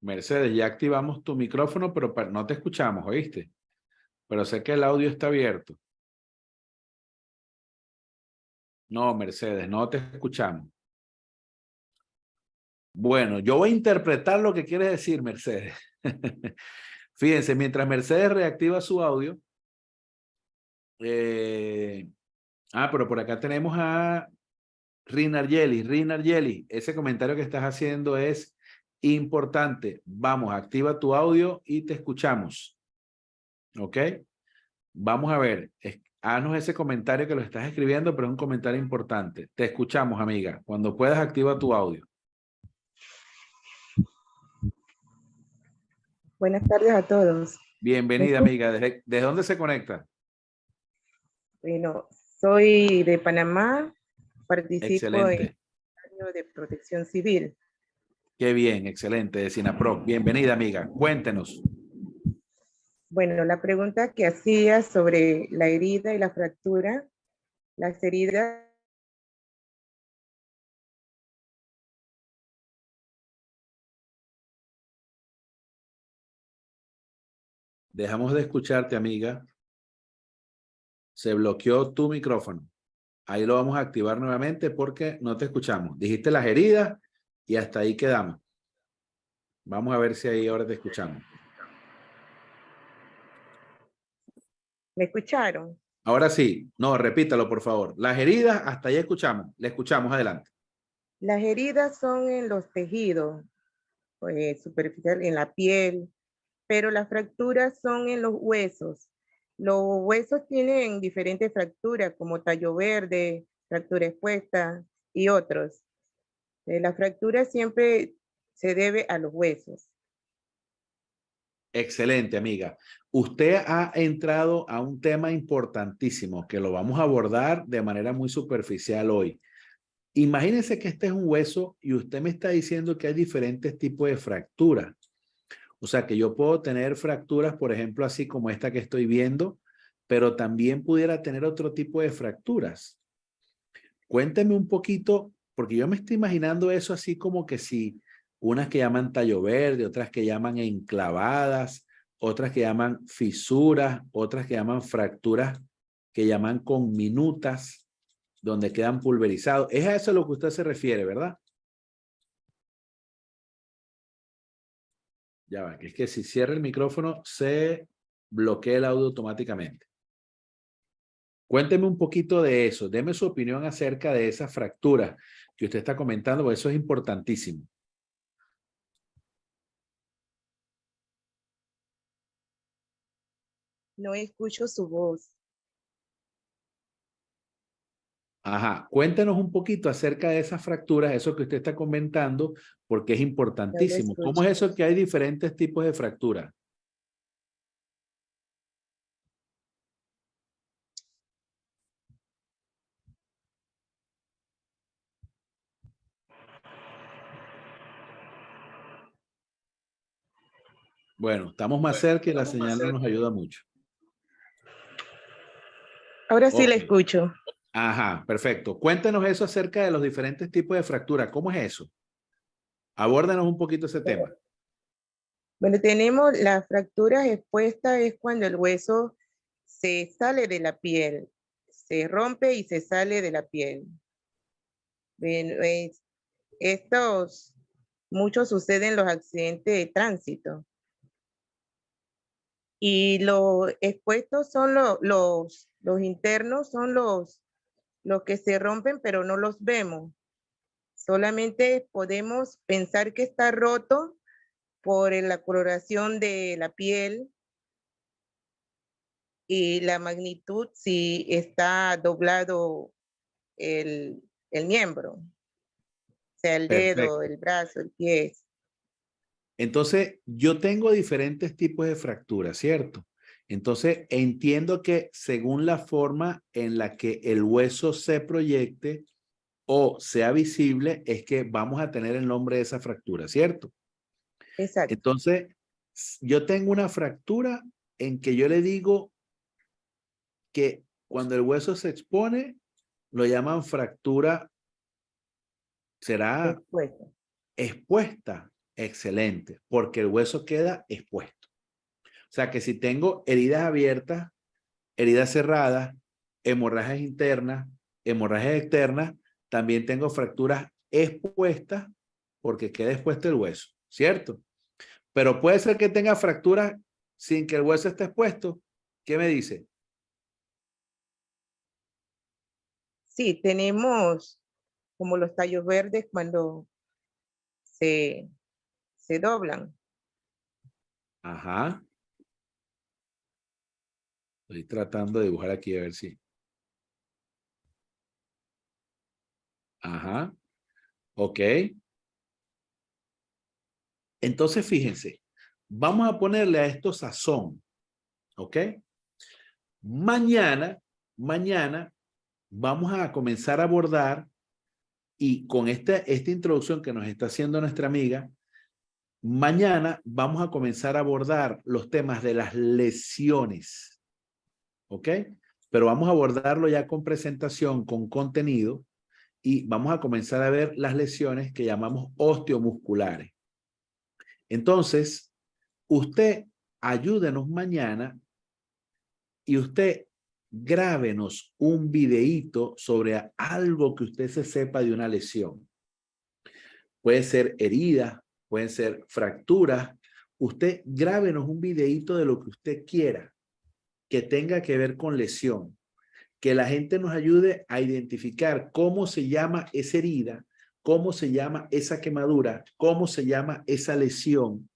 Mercedes, ya activamos tu micrófono, pero no te escuchamos, ¿oíste? Pero sé que el audio está abierto. No, Mercedes, no te escuchamos. Bueno, yo voy a interpretar lo que quieres decir, Mercedes. Fíjense, mientras Mercedes reactiva su audio. Pero por acá tenemos a Rinarjeli. Rinarjeli, ese comentario que estás haciendo es importante. Vamos, activa tu audio y te escuchamos. ¿Ok? Vamos a ver. Haznos ese comentario que lo estás escribiendo, pero es un comentario importante. Te escuchamos, amiga. Cuando puedas, activa tu audio. Buenas tardes a todos. Bienvenida, amiga. ¿Desde dónde se conecta? Bueno, soy de Panamá, participo Excelente. en el año de protección civil. Qué bien, excelente, de SINAPROC. Bienvenida, amiga. Cuéntenos. Bueno, la pregunta que hacía sobre la herida y la fractura, las heridas Dejamos de escucharte, amiga. Se bloqueó tu micrófono. Ahí lo vamos a activar nuevamente porque no te escuchamos. Dijiste las heridas y hasta ahí quedamos. Vamos a ver si ahí ahora te escuchamos. ¿Me escucharon? Ahora sí. No, repítalo, por favor. Las heridas, hasta ahí escuchamos. Le escuchamos, adelante. Las heridas son en los tejidos, superficial, en la piel, pero las fracturas son en los huesos. Los huesos tienen diferentes fracturas, como tallo verde, fractura expuesta y otros. La fractura siempre se debe a los huesos. Excelente, amiga. Usted ha entrado a un tema importantísimo que lo vamos a abordar de manera muy superficial hoy. Imagínense que este es un hueso y usted me está diciendo que hay diferentes tipos de fracturas. O sea, que yo puedo tener fracturas, por ejemplo, así como esta que estoy viendo, pero también pudiera tener otro tipo de fracturas. Cuénteme un poquito, porque yo me estoy imaginando eso así como que si unas que llaman tallo verde, otras que llaman enclavadas, otras que llaman fisuras, otras que llaman fracturas que llaman conminutas, donde quedan pulverizados. Es a eso a lo que usted se refiere, ¿verdad? Ya va, que es que si cierra el micrófono se bloquea el audio automáticamente. Cuénteme un poquito de eso. Deme su opinión acerca de esa fractura que usted está comentando, porque eso es importantísimo. No escucho su voz. Ajá, cuéntenos un poquito acerca de esas fracturas, eso que usted está comentando, porque es importantísimo. ¿Cómo es eso que hay diferentes tipos de fracturas? Bueno, estamos más cerca y la señal no nos ayuda mucho. Ahora sí Ok. la escucho. Ajá, perfecto. Cuéntenos eso acerca de los diferentes tipos de fractura. ¿Cómo es eso? Abórdenos un poquito ese tema. Bueno, tenemos las fracturas expuestas, es cuando el hueso se sale de la piel, se rompe y se sale de la piel. Bien, muchos suceden en los accidentes de tránsito. Y los expuestos son los internos, son los que se rompen, pero no los vemos. Solamente podemos pensar que está roto por la coloración de la piel y la magnitud si está doblado el miembro, o sea, el dedo, Perfecto. el brazo, el pie. Entonces, yo tengo diferentes tipos de fracturas, ¿cierto? Entonces, entiendo que según la forma en la que el hueso se proyecte o sea visible, es que vamos a tener el nombre de esa fractura, ¿cierto? Exacto. Entonces, yo tengo una fractura en que yo le digo que Cuando el hueso se expone, lo llaman fractura. Será expuesta. Excelente, porque el hueso queda expuesto. O sea que si tengo heridas abiertas, heridas cerradas, hemorragias internas, hemorragias externas, también tengo fracturas expuestas porque queda expuesto el hueso, ¿cierto? Pero puede ser que tenga fracturas sin que el hueso esté expuesto. ¿Qué me dice? Sí, tenemos como los tallos verdes cuando se doblan. Ajá. Estoy tratando de dibujar aquí a ver si. Ajá. Ok. Entonces, fíjense, vamos a ponerle a esto sazón. ¿Ok? Mañana vamos a comenzar a abordar, y con esta introducción que nos está haciendo nuestra amiga, mañana vamos a comenzar a abordar los temas de las lesiones. ¿Ok? Pero vamos a abordarlo ya con presentación, con contenido, y vamos a comenzar a ver las lesiones que llamamos osteomusculares. Entonces, usted ayúdenos mañana y usted grábenos un videíto sobre algo que usted se sepa de una lesión. Puede ser heridas, pueden ser fracturas. Usted grábenos un videíto de lo que usted quiera que tenga que ver con lesión. Que la gente nos ayude a identificar cómo se llama esa herida, cómo se llama esa quemadura, cómo se llama esa lesión.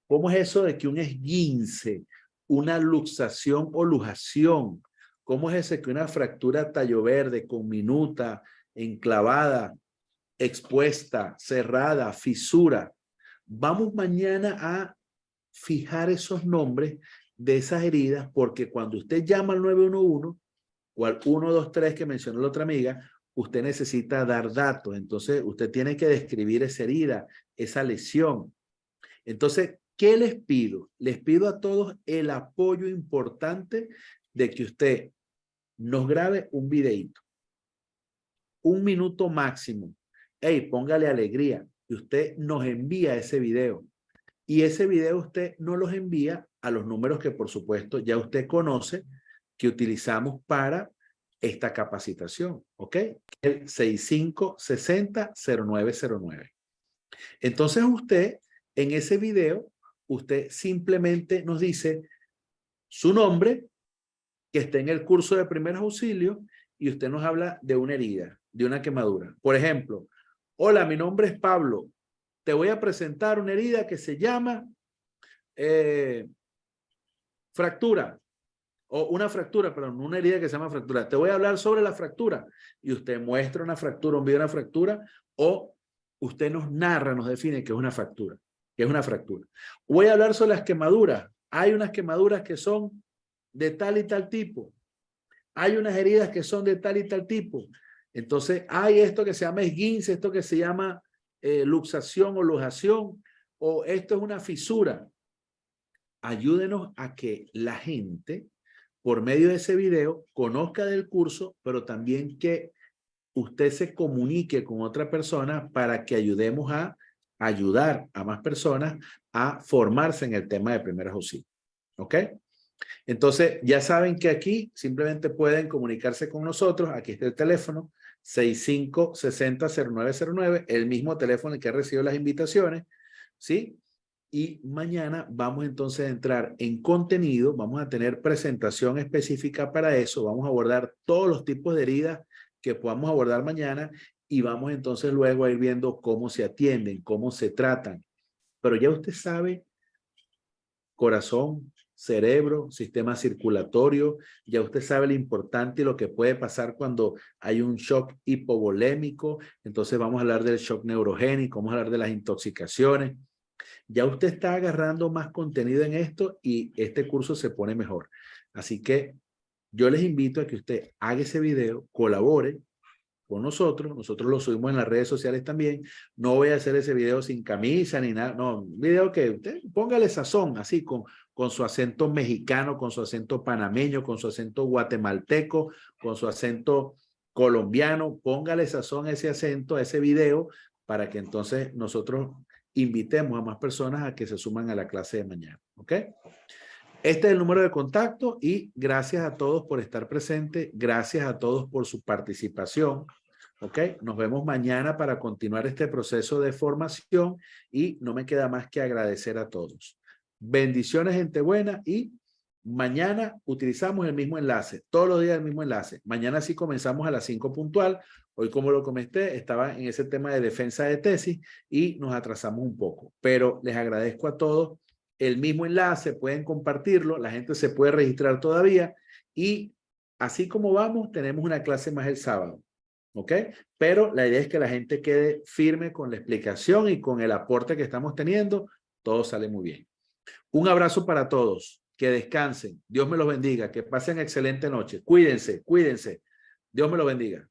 ¿Cómo es eso de que un esguince, una luxación o lujación? ¿Cómo es ese que una fractura tallo verde, conminuta, enclavada, expuesta, cerrada, fisura? Vamos mañana a fijar esos nombres de esas heridas, porque cuando usted llama al 911 o al 123 que mencionó la otra amiga, usted necesita dar datos. Entonces, usted tiene que describir esa herida, esa lesión. Entonces, ¿qué les pido? Les pido a todos el apoyo importante de que usted nos grabe un videíto. 1 minuto máximo. Hey, póngale alegría. Y usted nos envía ese video. Y ese video usted nos los envía a los números que, por supuesto, ya usted conoce que utilizamos para esta capacitación. ¿Ok? El 6560-0909. Entonces usted, en ese video, usted simplemente nos dice su nombre, que esté en el curso de primeros auxilios, y usted nos habla de una herida, de una quemadura. Por ejemplo, hola, mi nombre es Pablo. Te voy a presentar una herida que se llama fractura. O una fractura, perdón, una herida que se llama fractura. Te voy a hablar sobre la fractura. Y usted muestra una fractura, un video de una fractura, o usted nos narra, nos define que es una fractura. Que es una fractura. Voy a hablar sobre las quemaduras. Hay unas quemaduras que son de tal y tal tipo. Hay unas heridas que son de tal y tal tipo. Entonces, hay esto que se llama esguince, esto que se llama luxación o lujación, o esto es una fisura. Ayúdenos a que la gente, por medio de ese video, conozca del curso, pero también que usted se comunique con otra persona para que ayudemos a ayudar a más personas a formarse en el tema de primeros auxilios. ¿Ok? Entonces, ya saben que aquí simplemente pueden comunicarse con nosotros. Aquí está el teléfono 6560-0909, el mismo teléfono en que recibió las invitaciones, ¿sí? Y mañana vamos entonces a entrar en contenido, vamos a tener presentación específica para eso, vamos a abordar todos los tipos de heridas que podamos abordar mañana y vamos entonces luego a ir viendo cómo se atienden, cómo se tratan. Pero ya usted sabe, corazón, cerebro, sistema circulatorio, ya usted sabe lo importante y lo que puede pasar cuando hay un shock hipovolémico. Entonces vamos a hablar del shock neurogénico, vamos a hablar de las intoxicaciones. Ya usted está agarrando más contenido en esto y este curso se pone mejor. Así que yo les invito a que usted haga ese video, colabore con nosotros lo subimos en las redes sociales también. No voy a hacer ese video sin camisa ni nada, no, un video que usted póngale sazón, así con con su acento mexicano, con su acento panameño, con su acento guatemalteco, con su acento colombiano. Póngale sazón a ese acento, a ese video, para que entonces nosotros invitemos a más personas a que se suman a la clase de mañana. ¿Ok? Este es el número de contacto y gracias a todos por estar presentes. Gracias a todos por su participación. ¿Ok? Nos vemos mañana para continuar este proceso de formación y no me queda más que agradecer a todos. Bendiciones, gente buena, y mañana utilizamos el mismo enlace, todos los días el mismo enlace. Mañana sí comenzamos a las 5 puntual. Hoy, como lo comenté, estaba en ese tema de defensa de tesis y nos atrasamos un poco, pero les agradezco a todos. El mismo enlace, pueden compartirlo, la gente se puede registrar todavía y así como vamos, tenemos una clase más el sábado. ¿Ok? Pero la idea es que la gente quede firme con la explicación y con el aporte que estamos teniendo. Todo sale muy bien. Un abrazo para todos. Que descansen. Dios me los bendiga. Que pasen excelente noche. Cuídense, cuídense. Dios me los bendiga.